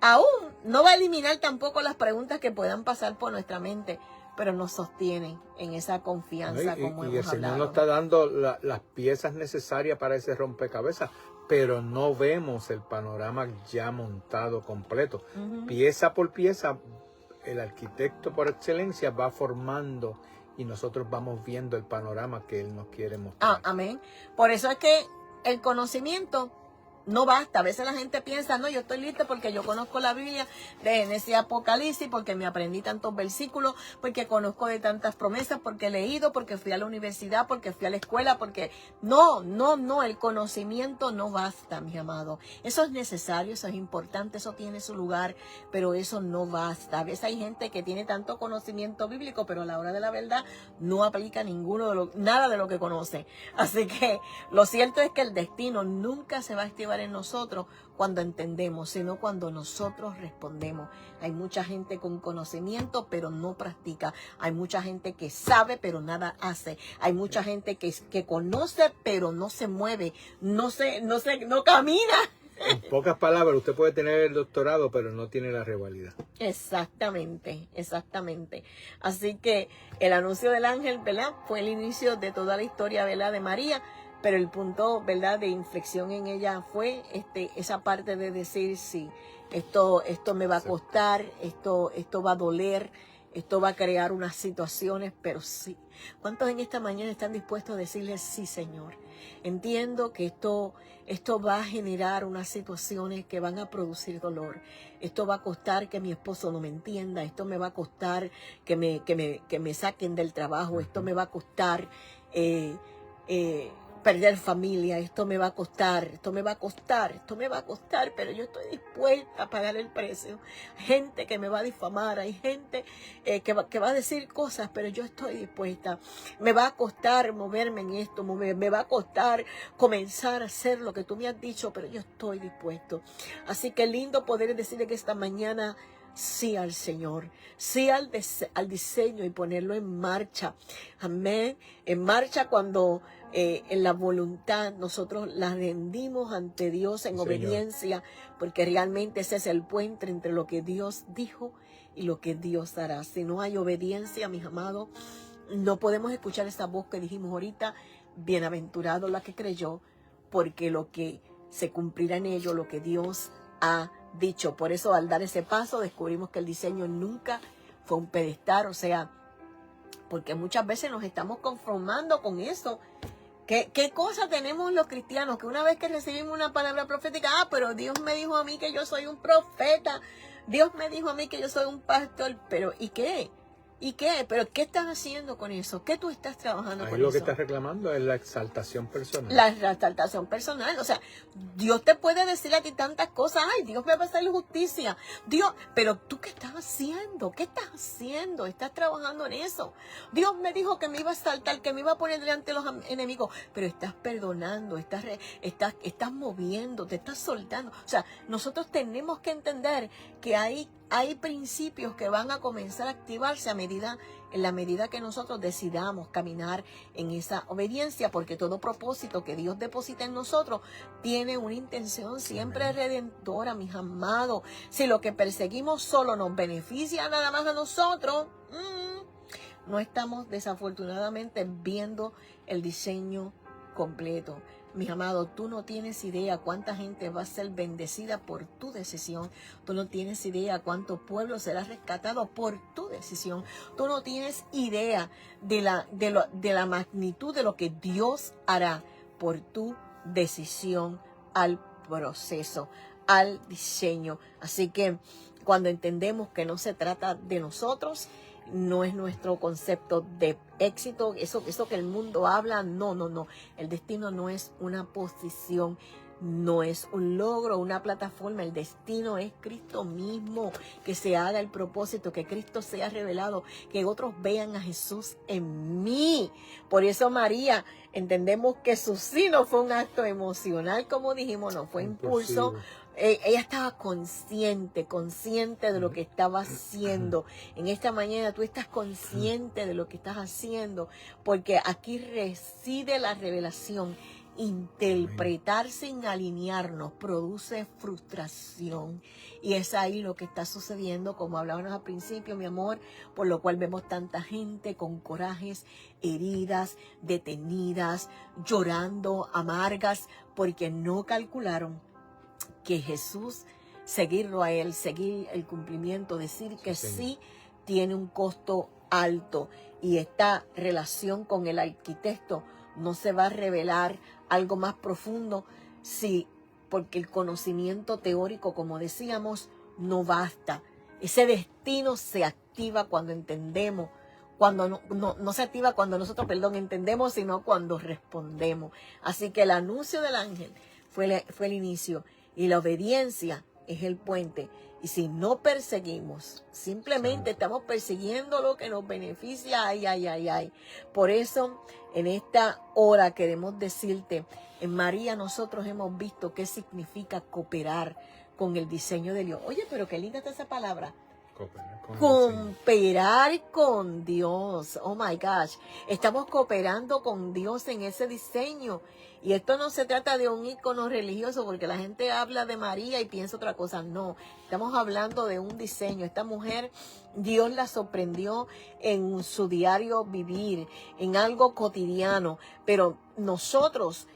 aún no va a eliminar tampoco las preguntas que puedan pasar por nuestra mente, pero nos sostienen en esa confianza, como hemos hablado. Y el Señor nos está dando las piezas necesarias para ese rompecabezas, pero no vemos el panorama ya montado completo. Uh-huh. Pieza por pieza, el arquitecto por excelencia va formando y nosotros vamos viendo el panorama que Él nos quiere mostrar. Amén. Por eso es que el conocimiento no basta. A veces la gente piensa, no, yo estoy lista porque yo conozco la Biblia de Génesis y Apocalipsis, porque me aprendí tantos versículos, porque conozco de tantas promesas, porque he leído, porque fui a la universidad, porque fui a la escuela, porque... No, el conocimiento no basta, mis amados. Eso es necesario, eso es importante, eso tiene su lugar, pero eso no basta. A veces hay gente que tiene tanto conocimiento bíblico, pero a la hora de la verdad no aplica nada de lo que conoce. Así que lo cierto es que el destino nunca se va a activar en nosotros cuando entendemos, sino cuando nosotros respondemos. Hay mucha gente con conocimiento pero no practica. Hay mucha gente que sabe pero nada hace. Hay mucha gente que conoce pero no se mueve, no camina. En pocas palabras, usted puede tener el doctorado pero no tiene la revalida. Exactamente. Así que el anuncio del ángel, ¿verdad?, fue el inicio de toda la historia, ¿verdad?, de María. Pero el punto, ¿verdad?, de inflexión en ella fue esa parte de decir, sí, esto me va a costar, esto va a doler, esto va a crear unas situaciones, pero sí. ¿Cuántos en esta mañana están dispuestos a decirle, sí, Señor? Entiendo que esto va a generar unas situaciones que van a producir dolor. Esto va a costar que mi esposo no me entienda. Esto me va a costar que me saquen del trabajo. Esto me va a costar... perder familia, esto me va a costar, pero yo estoy dispuesta a pagar el precio. Gente que me va a difamar, hay gente que va a decir cosas, pero yo estoy dispuesta. Me va a costar moverme en esto, me va a costar comenzar a hacer lo que tú me has dicho, pero yo estoy dispuesto. Así que lindo poder decirle que esta mañana sí al Señor, sí al diseño y ponerlo en marcha. Amén. En marcha cuando en la voluntad nosotros la rendimos ante Dios en obediencia, porque realmente ese es el puente entre lo que Dios dijo y lo que Dios hará. Si no hay obediencia, mis amados, no podemos escuchar esa voz que dijimos ahorita, bienaventurado la que creyó, porque lo que se cumplirá en ello, lo que Dios ha dicho. Por eso al dar ese paso descubrimos que el diseño nunca fue un pedestal, o sea, porque muchas veces nos estamos conformando con eso. ¿Qué cosa tenemos los cristianos? Que una vez que recibimos una palabra profética, pero Dios me dijo a mí que yo soy un profeta, Dios me dijo a mí que yo soy un pastor, pero ¿y qué? ¿Y qué? ¿Pero qué estás haciendo con eso? ¿Qué tú estás trabajando Ahí con lo eso? que estás reclamando es la exaltación personal. La exaltación personal. O sea, Dios te puede decir a ti tantas cosas. Ay, Dios me va a hacer justicia. Dios, pero tú ¿qué estás haciendo? ¿Qué estás haciendo? ¿Estás trabajando en eso? Dios me dijo que me iba a exaltar, que me iba a poner delante de los enemigos. Pero estás perdonando, estás moviendo, te estás soltando. O sea, nosotros tenemos que entender que hay principios que van a comenzar a activarse en la medida que nosotros decidamos caminar en esa obediencia, porque todo propósito que Dios deposita en nosotros tiene una intención siempre redentora, mis amados. Si lo que perseguimos solo nos beneficia nada más a nosotros, no estamos desafortunadamente viendo el diseño completo. Mis amados, tú no tienes idea cuánta gente va a ser bendecida por tu decisión. Tú no tienes idea cuánto pueblo será rescatado por tu decisión. Tú no tienes idea de la magnitud de lo que Dios hará por tu decisión al proceso, al diseño. Así que cuando entendemos que no se trata de nosotros, no es nuestro concepto de éxito, eso que el mundo habla, no. El destino no es una posición, no es un logro, una plataforma. El destino es Cristo mismo, que se haga el propósito, que Cristo sea revelado, que otros vean a Jesús en mí. Por eso María, entendemos que su sí no fue un acto emocional, como dijimos, no fue impulso. Ella estaba consciente de lo que estaba haciendo. En esta mañana tú estás consciente de lo que estás haciendo, porque aquí reside la revelación. Interpretar sin alinearnos produce frustración, y es ahí lo que está sucediendo, como hablábamos al principio, mi amor, por lo cual vemos tanta gente con corajes, heridas, detenidas, llorando, amargas, porque no calcularon que Jesús, seguirlo a Él, seguir el cumplimiento, decir que sí, tiene un costo alto, y esta relación con el arquitecto no se va a revelar algo más profundo porque el conocimiento teórico, como decíamos, no basta. Ese destino se activa cuando entendemos, cuando no se activa cuando nosotros, entendemos, sino cuando respondemos. Así que el anuncio del ángel fue el inicio, y la obediencia es el puente. Y si no perseguimos, simplemente estamos persiguiendo lo que nos beneficia, ay. Por eso, en esta hora queremos decirte, en María nosotros hemos visto qué significa cooperar con el diseño de Dios. Oye, pero qué linda está esa palabra. Cooperar con Dios. Oh my gosh. Estamos cooperando con Dios en ese diseño. Y esto no se trata de un ícono religioso, porque la gente habla de María y piensa otra cosa. No, estamos hablando de un diseño. Esta mujer, Dios la sorprendió en su diario vivir, en algo cotidiano. Pero nosotros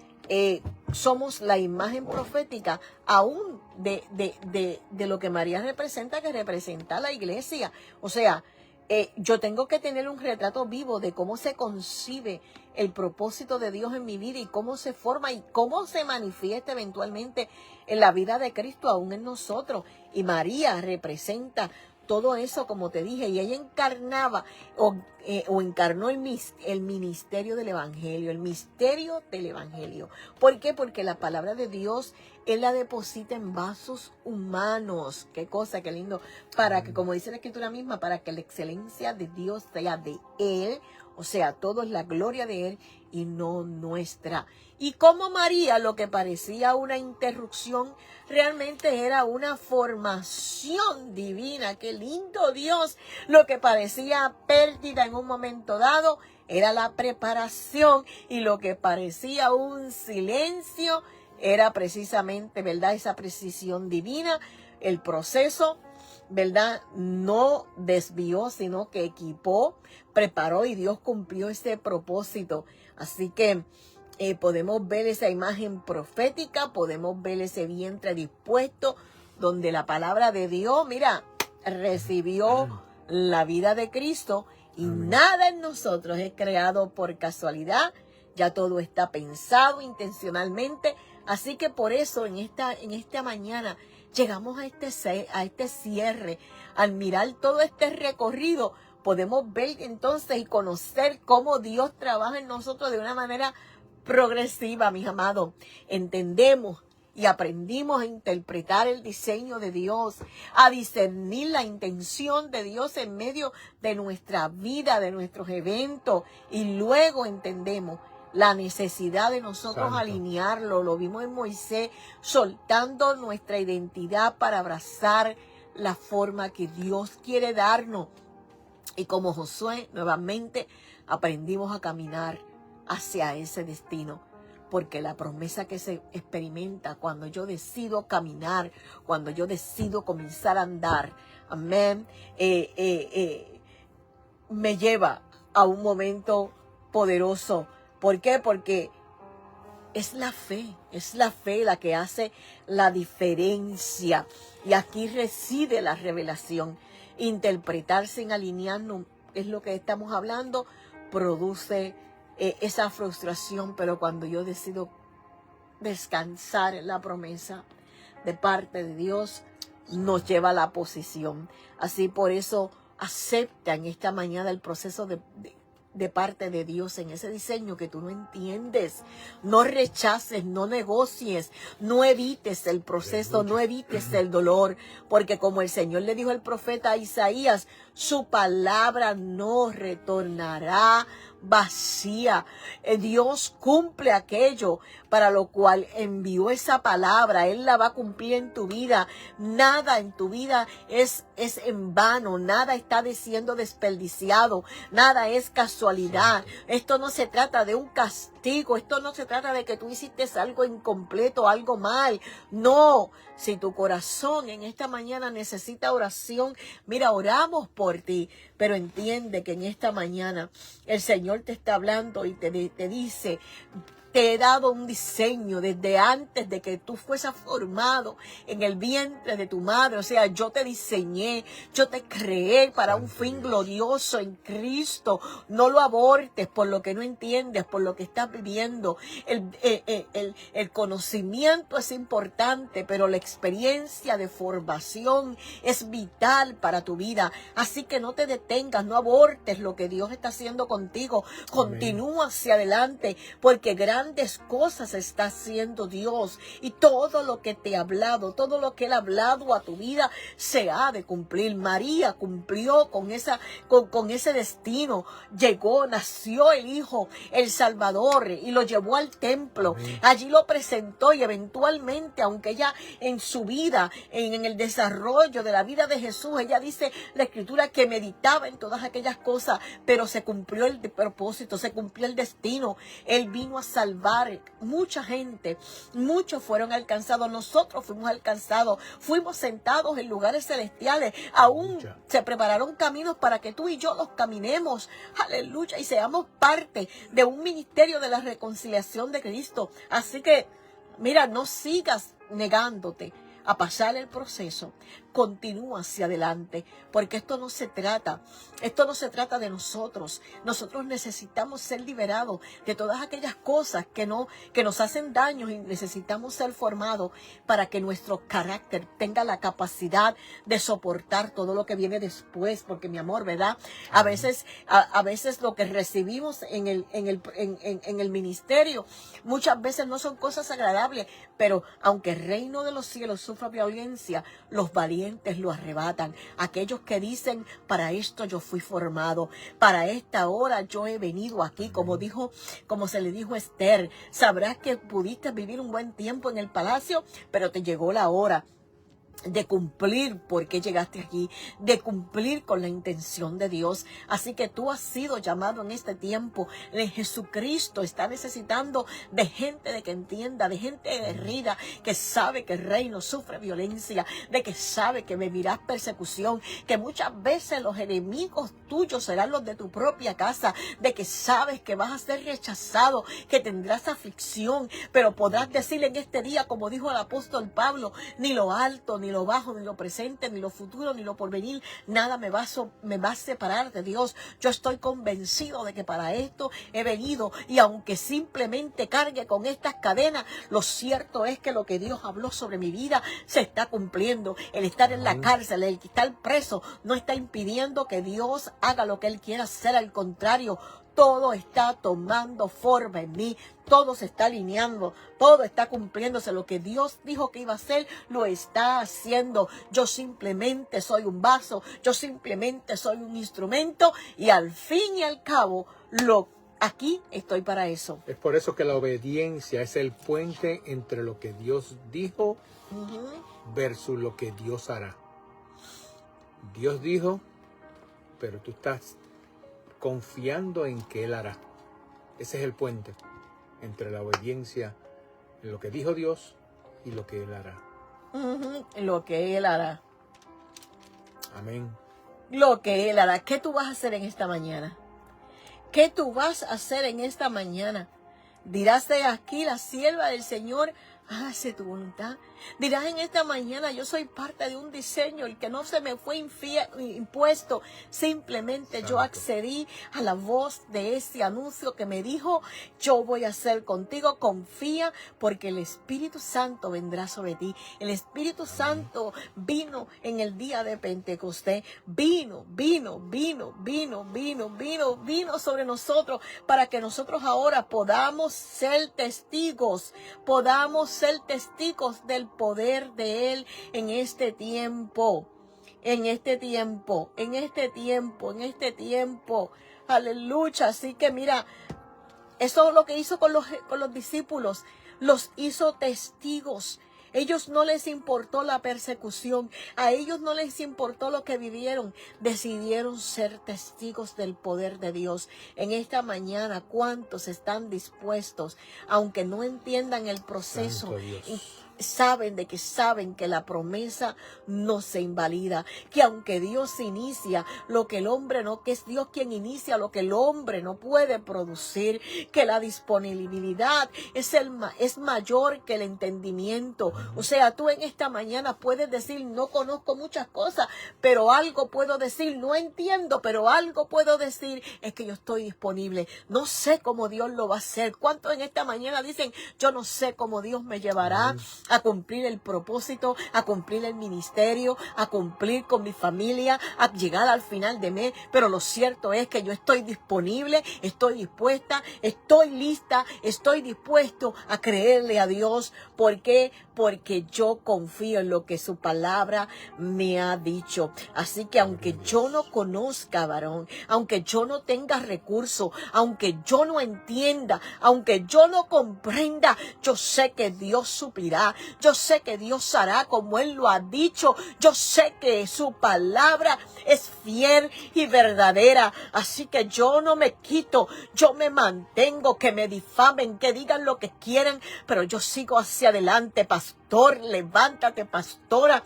somos la imagen profética aún de lo que María representa, que representa a la iglesia. O sea, yo tengo que tener un retrato vivo de cómo se concibe el propósito de Dios en mi vida, y cómo se forma y cómo se manifiesta eventualmente en la vida de Cristo aún en nosotros. Y María representa todo eso, como te dije, y ella encarnaba o encarnó el ministerio del Evangelio, el misterio del Evangelio. ¿Por qué? Porque la palabra de Dios, Él la deposita en vasos humanos. Qué cosa, qué lindo. Para que, como dice la Escritura misma, para que la excelencia de Dios sea de Él. O sea, todo es la gloria de Él y no nuestra. Y como María, lo que parecía una interrupción, realmente era una formación divina. ¡Qué lindo Dios! Lo que parecía pérdida en un momento dado era la preparación, y lo que parecía un silencio era precisamente, ¿verdad?, esa precisión divina. El proceso, ¿verdad?, no desvió, sino que equipó, preparó, y Dios cumplió ese propósito. Así que podemos ver esa imagen profética, podemos ver ese vientre dispuesto, donde la palabra de Dios, mira, recibió la vida de Cristo, y nada en nosotros es creado por casualidad. Ya todo está pensado intencionalmente. Así que por eso en esta mañana llegamos a este cierre, al mirar todo este recorrido, podemos ver entonces y conocer cómo Dios trabaja en nosotros de una manera progresiva, mis amados. Entendemos y aprendimos a interpretar el diseño de Dios, a discernir la intención de Dios en medio de nuestra vida, de nuestros eventos, y luego entendemos la necesidad de nosotros Santo. alinearlo. Lo vimos en Moisés, soltando nuestra identidad para abrazar la forma que Dios quiere darnos. Y como Josué, nuevamente aprendimos a caminar hacia ese destino, porque la promesa que se experimenta cuando yo decido caminar, cuando yo decido comenzar a andar, amén, me lleva a un momento poderoso. ¿Por qué? Porque es la fe la que hace la diferencia. Y aquí reside la revelación. Interpretar sin alinearnos, es lo que estamos hablando, produce esa frustración, pero cuando yo decido descansar en la promesa de parte de Dios, nos lleva a la posición. Así por eso acepta en esta mañana el proceso de parte de Dios en ese diseño que tú no entiendes. No rechaces, no negocies, no evites el proceso, no evites el dolor, porque como el Señor le dijo al profeta Isaías, su palabra no retornará vacía. Dios cumple aquello para lo cual envió esa palabra. Él la va a cumplir en tu vida. Nada en tu vida es en vano, nada está siendo desperdiciado, nada es casualidad. Esto no se trata de un castigo, esto no se trata de que tú hiciste algo incompleto, algo mal. No, si tu corazón en esta mañana necesita oración, mira, oramos por ti, pero entiende que en esta mañana el Señor te está hablando y te dice: te he dado un diseño desde antes de que tú fueses formado en el vientre de tu madre. O sea, yo te diseñé, yo te creé para un fin glorioso en Cristo. No lo abortes por lo que no entiendes, por lo que estás viviendo. El conocimiento es importante, pero la experiencia de formación es vital para tu vida. Así que no te detengas, no abortes lo que Dios está haciendo contigo. Continúa hacia adelante, porque grandes cosas está haciendo Dios, y todo lo que te ha hablado, todo lo que Él ha hablado a tu vida se ha de cumplir. María cumplió con ese destino. Llegó, nació el Hijo, el Salvador, y lo llevó al templo. Allí lo presentó, y eventualmente, aunque ella en su vida, en el desarrollo de la vida de Jesús, ella dice la Escritura que meditaba en todas aquellas cosas, pero se cumplió el propósito, se cumplió el destino. Él vino a salvar mucha gente, muchos fueron alcanzados, nosotros fuimos alcanzados, fuimos sentados en lugares celestiales, aún se prepararon caminos para que tú y yo los caminemos, aleluya, y seamos parte de un ministerio de la reconciliación de Cristo. Así que, mira, no sigas negándote a pasar el proceso, continúa hacia adelante, porque esto no se trata de nosotros. Nosotros necesitamos ser liberados de todas aquellas cosas que nos hacen daño, y necesitamos ser formados para que nuestro carácter tenga la capacidad de soportar todo lo que viene después, porque mi amor, ¿verdad? A veces lo que recibimos en el ministerio muchas veces no son cosas agradables, pero aunque el reino de los cielos sufra violencia, los valientes lo arrebatan. Aquellos que dicen: para esto yo fui formado, para esta hora yo he venido aquí, como se le dijo a Esther. Sabrás que pudiste vivir un buen tiempo en el palacio, pero te llegó la hora de cumplir porque llegaste aquí, de cumplir con la intención de Dios. Así que tú has sido llamado en este tiempo. Jesucristo está necesitando de gente de que entienda, de gente aguerrida, que sabe que el reino sufre violencia, de que sabe que vivirás persecución, que muchas veces los enemigos tuyos serán los de tu propia casa, de que sabes que vas a ser rechazado, que tendrás aflicción, pero podrás decir en este día, como dijo el apóstol Pablo: ni lo alto ni ni lo bajo, ni lo presente, ni lo futuro, ni lo porvenir. Nada me va a separar de Dios. Yo estoy convencido de que para esto he venido. Y aunque simplemente cargue con estas cadenas, lo cierto es que lo que Dios habló sobre mi vida se está cumpliendo. El estar en la cárcel, el estar preso, no está impidiendo que Dios haga lo que Él quiera hacer. Al contrario, todo está tomando forma en mí, todo se está alineando, todo está cumpliéndose. Lo que Dios dijo que iba a hacer, lo está haciendo. Yo simplemente soy un vaso, yo simplemente soy un instrumento y al fin y al cabo, aquí estoy para eso. Es por eso que la obediencia es el puente entre lo que Dios dijo versus lo que Dios hará. Dios dijo, pero tú estás confiando en que Él hará. Ese es el puente entre la obediencia en lo que dijo Dios y lo que Él hará. Lo que Él hará. Amén. Lo que Él hará. ¿Qué tú vas a hacer en esta mañana? ¿Qué tú vas a hacer en esta mañana? Dirás de aquí, la sierva del Señor, hágase tu voluntad. Dirás en esta mañana, yo soy parte de un diseño, el que no se me fue impuesto. Simplemente Santo. Yo accedí a la voz de ese anuncio que me dijo, yo voy a hacer contigo, confía, porque el Espíritu Santo vendrá sobre ti. El Espíritu Santo vino en el día de Pentecostés. Vino sobre nosotros para que nosotros ahora podamos ser testigos del poder de Él en este tiempo. Aleluya. Así que mira, eso es lo que hizo con los discípulos. Los hizo testigos. Ellos no les importó la persecución, a ellos no les importó lo que vivieron, decidieron ser testigos del poder de Dios. En esta mañana, ¿cuántos están dispuestos, aunque no entiendan el proceso? Saben que la promesa no se invalida, que aunque Dios inicia lo que el hombre no, que es Dios quien inicia lo que el hombre no puede producir, que la disponibilidad es mayor que el entendimiento. O sea, tú en esta mañana puedes decir, no conozco muchas cosas, pero algo puedo decir, no entiendo, pero algo puedo decir, es que yo estoy disponible. No sé cómo Dios lo va a hacer. ¿Cuántos en esta mañana dicen, yo no sé cómo Dios me llevará a cumplir el propósito, a cumplir el ministerio, a cumplir con mi familia, a llegar al final de mes? Pero lo cierto es que yo estoy disponible, estoy dispuesta, estoy lista, estoy dispuesto a creerle a Dios. ¿Por qué? Porque yo confío en lo que su palabra me ha dicho. Así que aunque yo no conozca, varón, aunque yo no tenga recursos, aunque yo no entienda, aunque yo no comprenda, yo sé que Dios suplirá. Yo sé que Dios hará como Él lo ha dicho. Yo sé que su palabra es fiel y verdadera. Así que yo no me quito, yo me mantengo, que me difamen, que digan lo que quieran, pero yo sigo hacia adelante. Pastor, levántate, pastora.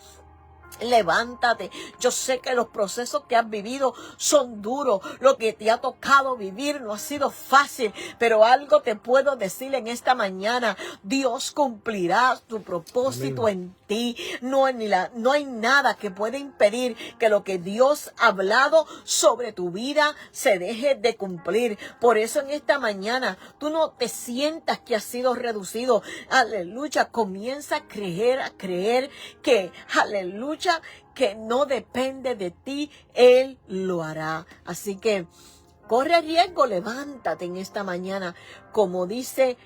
Levántate. Yo sé que los procesos que has vivido son duros. Lo que te ha tocado vivir no ha sido fácil. Pero algo te puedo decir en esta mañana. Dios cumplirá su propósito en ti. No hay nada que pueda impedir que lo que Dios ha hablado sobre tu vida se deje de cumplir. Por eso en esta mañana tú no te sientas que has sido reducido. Aleluya. Comienza a creer que, aleluya, que no depende de ti, Él lo hará. Así que corre riesgo, levántate en esta mañana, como dice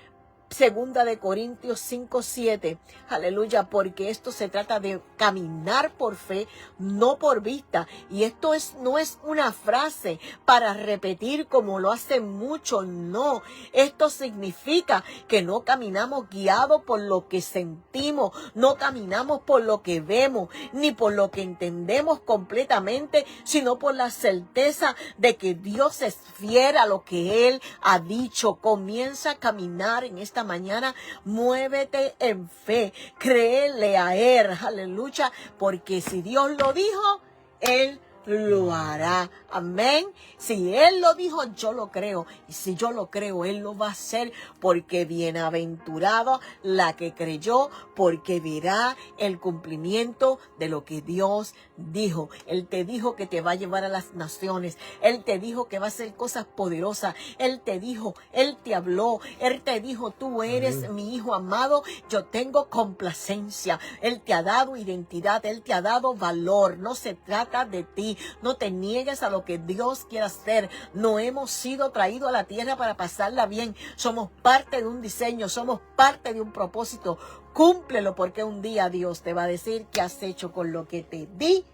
2 de Corintios 5:7, aleluya, porque esto se trata de caminar por fe, no por vista. Y esto no es una frase para repetir como lo hacen muchos, no. Esto significa que no caminamos guiados por lo que sentimos, no caminamos por lo que vemos, ni por lo que entendemos completamente, sino por la certeza de que Dios es fiel a lo que Él ha dicho. Comienza a caminar en esta mañana, muévete en fe, créele a Él, aleluya, porque si Dios lo dijo, Él lo hará. Amén. Si Él lo dijo, yo lo creo. Y si yo lo creo, Él lo va a hacer, porque bienaventurado la que creyó, porque verá el cumplimiento de lo que Dios dijo. Él te dijo que te va a llevar a las naciones. Él te dijo que va a hacer cosas poderosas. Él te dijo, Él te habló. Él te dijo, tú eres mi hijo amado. Yo tengo complacencia. Él te ha dado identidad. Él te ha dado valor. No se trata de ti. No te niegues a lo que Dios quiere hacer. No hemos sido traídos a la tierra para pasarla bien. Somos parte de un diseño. Somos parte de un propósito. Cúmplelo, porque un día Dios te va a decir qué has hecho con lo que te di.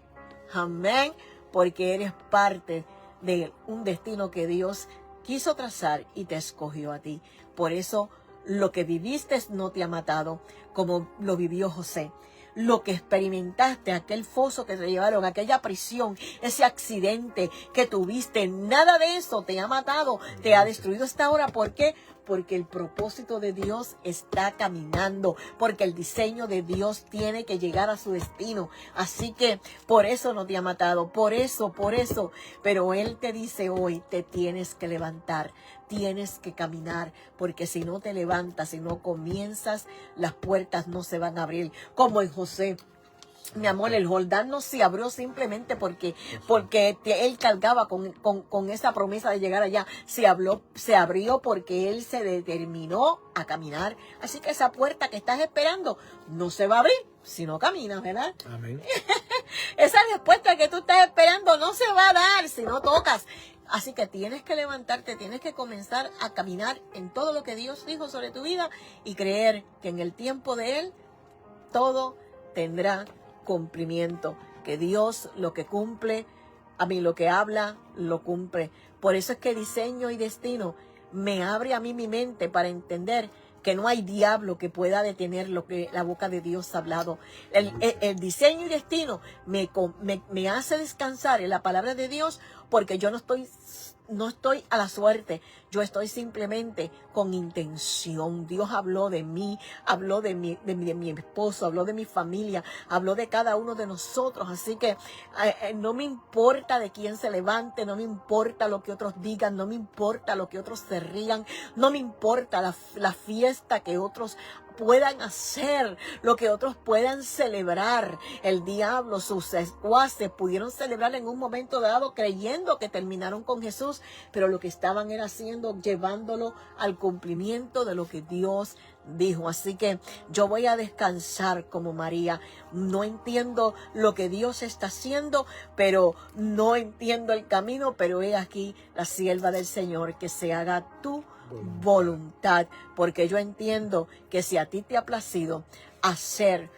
Amén. Porque eres parte de un destino que Dios quiso trazar y te escogió a ti. Por eso lo que viviste no te ha matado, como lo vivió José. Lo que experimentaste, aquel foso que te llevaron, aquella prisión, ese accidente que tuviste, nada de eso te ha matado, te ha destruido hasta ahora. ¿Por qué? Porque el propósito de Dios está caminando, porque el diseño de Dios tiene que llegar a su destino. Así que por eso no te ha matado, por eso. Pero Él te dice hoy, te tienes que levantar, tienes que caminar, porque si no te levantas, si no comienzas, las puertas no se van a abrir. Como en José. Mi amor, el Jordán no se abrió simplemente porque él cargaba con esa promesa de llegar allá. Se abrió porque él se determinó a caminar. Así que esa puerta que estás esperando no se va a abrir si no caminas, ¿verdad? Amén. Esa respuesta que tú estás esperando no se va a dar si no tocas. Así que tienes que levantarte, tienes que comenzar a caminar en todo lo que Dios dijo sobre tu vida y creer que en el tiempo de Él todo tendrá cumplimiento, que Dios lo que cumple, lo que habla, lo cumple. Por eso es que diseño y destino me abre a mí mi mente para entender que no hay diablo que pueda detener lo que la boca de Dios ha hablado. El diseño y destino me hace descansar en la palabra de Dios, porque yo no estoy a la suerte, yo estoy simplemente con intención. Dios habló de mí, habló de mi esposo, habló de mi familia, habló de cada uno de nosotros. Así que no me importa de quién se levante, no me importa lo que otros digan, no me importa lo que otros se rían, no me importa la fiesta que otros puedan hacer, lo que otros puedan celebrar. El diablo, sus secuaces pudieron celebrar en un momento dado creyendo que terminaron con Jesús, pero lo que estaban era haciendo, llevándolo al cumplimiento de lo que Dios dijo. Así que yo voy a descansar como María. No entiendo lo que Dios está haciendo, pero no entiendo el camino, pero he aquí la sierva del Señor, que se haga tu voluntad, porque yo entiendo que si a ti te ha placido hacer,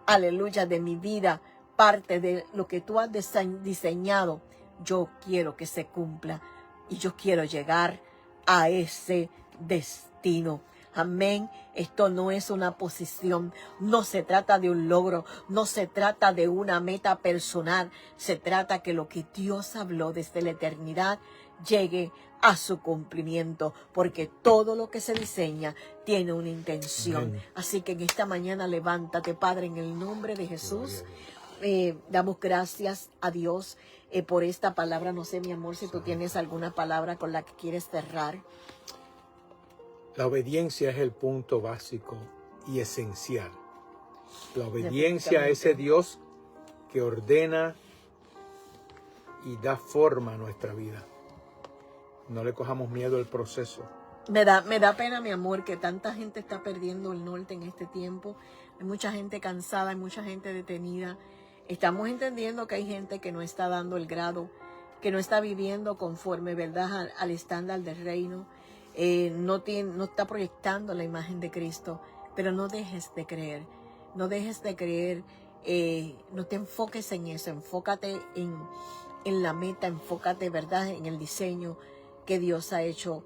aleluya, de mi vida parte de lo que tú has diseñado, yo quiero que se cumpla y yo quiero llegar a ese destino. Amén. Esto no es una posición, no se trata de un logro, no se trata de una meta personal, se trata que lo que Dios habló desde la eternidad llegue a su cumplimiento, porque todo lo que se diseña tiene una intención. Amén. Así que en esta mañana levántate, Padre, en el nombre de Jesús. Damos gracias a Dios por esta palabra. No sé, mi amor, si tú tienes alguna palabra con la que quieres cerrar. La obediencia es el punto básico y esencial. La obediencia a ese Dios que ordena y da forma a nuestra vida. No le cojamos miedo al proceso. Me da pena, mi amor, que tanta gente está perdiendo el norte en este tiempo. Hay mucha gente cansada, hay mucha gente detenida. Estamos entendiendo que hay gente que no está dando el grado, que no está viviendo conforme, ¿verdad?, al estándar del reino. No está proyectando la imagen de Cristo. Pero no dejes de creer. No dejes de creer. No te enfoques en eso. Enfócate en la meta. Enfócate, ¿verdad?, en el diseño que Dios ha hecho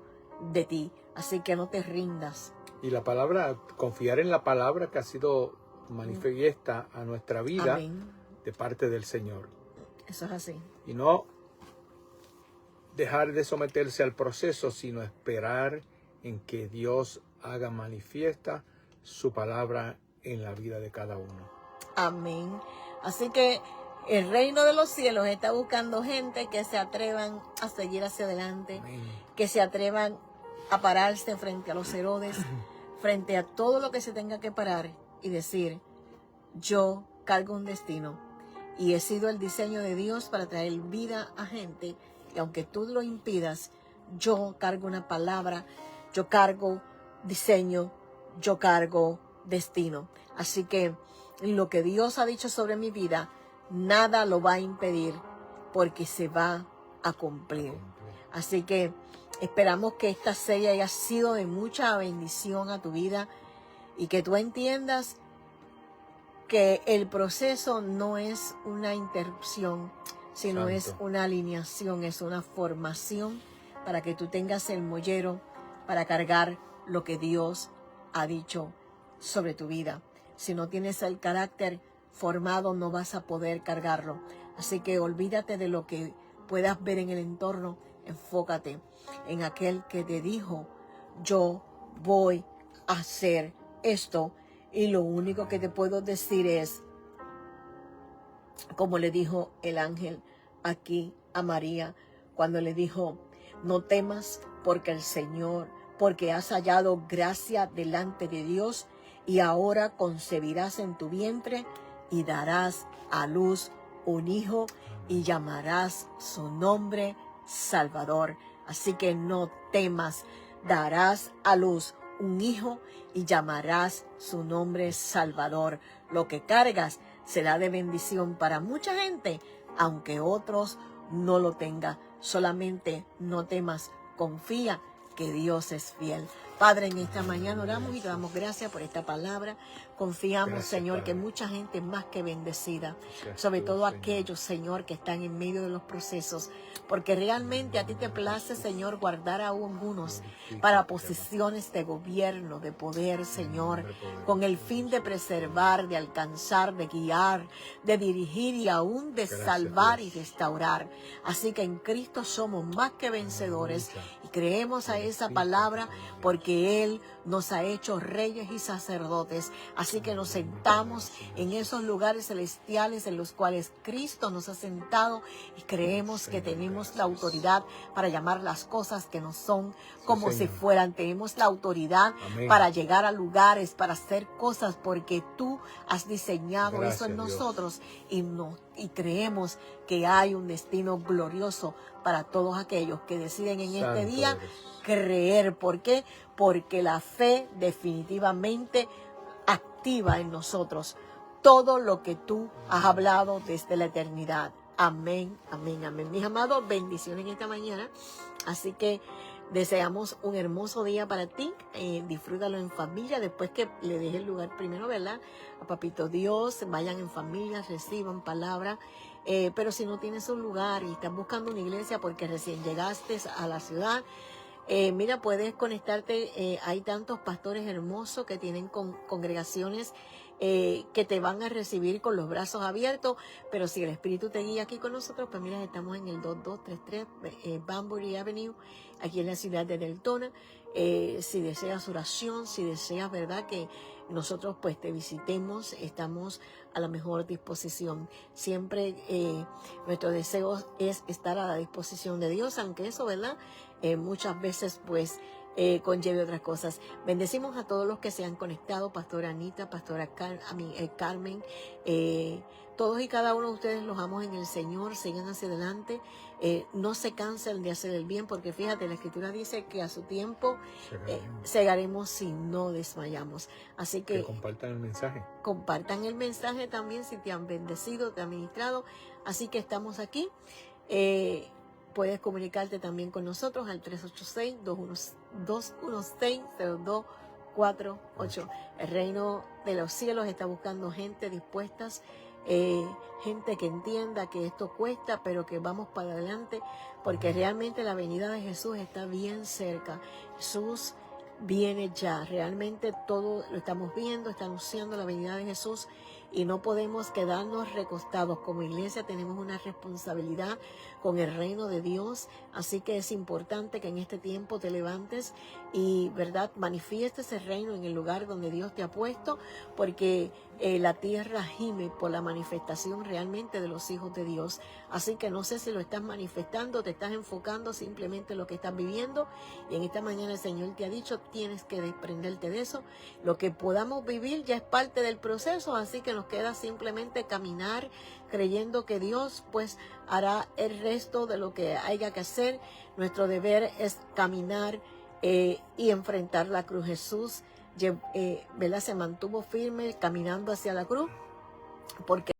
de ti. Así que no te rindas. Y la palabra, confiar en la palabra que ha sido manifiesta a nuestra vida. Amén. De parte del Señor. Eso es así. Y no dejar de someterse al proceso, sino esperar en que Dios haga manifiesta su palabra en la vida de cada uno. Amén. Así que El reino de los cielos está buscando gente que se atrevan a seguir hacia adelante, que se atrevan a pararse frente a los Herodes, frente a todo lo que se tenga que parar y decir, yo cargo un destino y he sido el diseño de Dios para traer vida a gente, y aunque tú lo impidas, yo cargo una palabra, yo cargo diseño, yo cargo destino. Así que lo que Dios ha dicho sobre mi vida, nada lo va a impedir porque se va a cumplir. Así que esperamos que esta serie haya sido de mucha bendición a tu vida y que tú entiendas que el proceso no es una interrupción, sino es una alineación, es una formación para que tú tengas el mollero para cargar lo que Dios ha dicho sobre tu vida. Si no tienes el carácter formado, no vas a poder cargarlo. Así que olvídate de lo que puedas ver en el entorno, enfócate en aquel que te dijo, yo voy a hacer esto, y lo único que te puedo decir es, como le dijo el ángel aquí a María, cuando le dijo, no temas porque el Señor, porque has hallado gracia delante de Dios, y ahora concebirás en tu vientre y darás a luz un hijo y llamarás su nombre Salvador. Así que no temas, darás a luz un hijo y llamarás su nombre Salvador. Lo que cargas será de bendición para mucha gente, aunque otros no lo tengan. Solamente no temas, confía que Dios es fiel. Padre, en esta mañana oramos y te damos gracias por esta palabra. Confiamos, gracias, Señor, Padre, que mucha gente más que bendecida, gracias, sobre todo Señor, aquellos, Señor, que están en medio de los procesos, porque realmente a ti te place, Señor, guardar a algunos para posiciones de gobierno, de poder, Señor, con el fin de preservar, de alcanzar, de guiar, de dirigir y aún de salvar y restaurar. Así que en Cristo somos más que vencedores y creemos a esa palabra porque Él nos ha hecho reyes y sacerdotes. Así que nos sentamos en esos lugares celestiales en los cuales Cristo nos ha sentado y creemos que tenemos la autoridad para llamar las cosas que no son como si fueran. Tenemos la autoridad para llegar a lugares, para hacer cosas, porque tú has diseñado eso en nosotros y creemos que hay un destino glorioso para todos aquellos que deciden en este día creer. ¿Por qué? Porque la fe definitivamente activa en nosotros todo lo que tú has hablado desde la eternidad. Amén, amén, amén. Mis amados, bendiciones en esta mañana. Así que deseamos un hermoso día para ti. Disfrútalo en familia. Después que le deje el lugar primero, ¿verdad? A Papito Dios, vayan en familia, reciban palabra. Pero si no tienes un lugar y estás buscando una iglesia porque recién llegaste a la ciudad, mira, puedes conectarte. Hay tantos pastores hermosos que tienen congregaciones que te van a recibir con los brazos abiertos. Pero si el Espíritu te guía aquí con nosotros, pues mira, estamos en el 2233 Banbury Avenue, aquí en la ciudad de Deltona. Si deseas oración, si deseas, ¿verdad?, que nosotros pues te visitemos, estamos a la mejor disposición. Siempre nuestro deseo es estar a la disposición de Dios, aunque eso, ¿verdad?, muchas veces pues conlleve otras cosas. Bendecimos a todos los que se han conectado, Pastora Anita, Pastora Carmen, todos y cada uno de ustedes los amos en el Señor. Sigan hacia adelante, no se cansen de hacer el bien, porque fíjate, la Escritura dice que a su tiempo segaremos si no desmayamos. Así que compartan el mensaje. Compartan el mensaje también si te han bendecido, te han ministrado. Así que estamos aquí. Puedes comunicarte también con nosotros al 386-216-0248. El reino de los cielos está buscando gente dispuestas, gente que entienda que esto cuesta, pero que vamos para adelante, porque realmente la venida de Jesús está bien cerca. Jesús viene ya, realmente todo lo estamos viendo, está anunciando la venida de Jesús, y no podemos quedarnos recostados. Como iglesia tenemos una responsabilidad con el reino de Dios, así que es importante que en este tiempo te levantes y, ¿verdad?, manifiestes ese reino en el lugar donde Dios te ha puesto, porque la tierra gime por la manifestación realmente de los hijos de Dios. Así que no sé si lo estás manifestando, te estás enfocando simplemente en lo que estás viviendo, y en esta mañana el Señor te ha dicho, tienes que desprenderte de eso. Lo que podamos vivir ya es parte del proceso, así que nos queda simplemente caminar creyendo que Dios pues hará el resto de lo que haya que hacer. Nuestro deber es caminar y enfrentar la cruz. Jesús ¿verdad?, se mantuvo firme caminando hacia la cruz, porque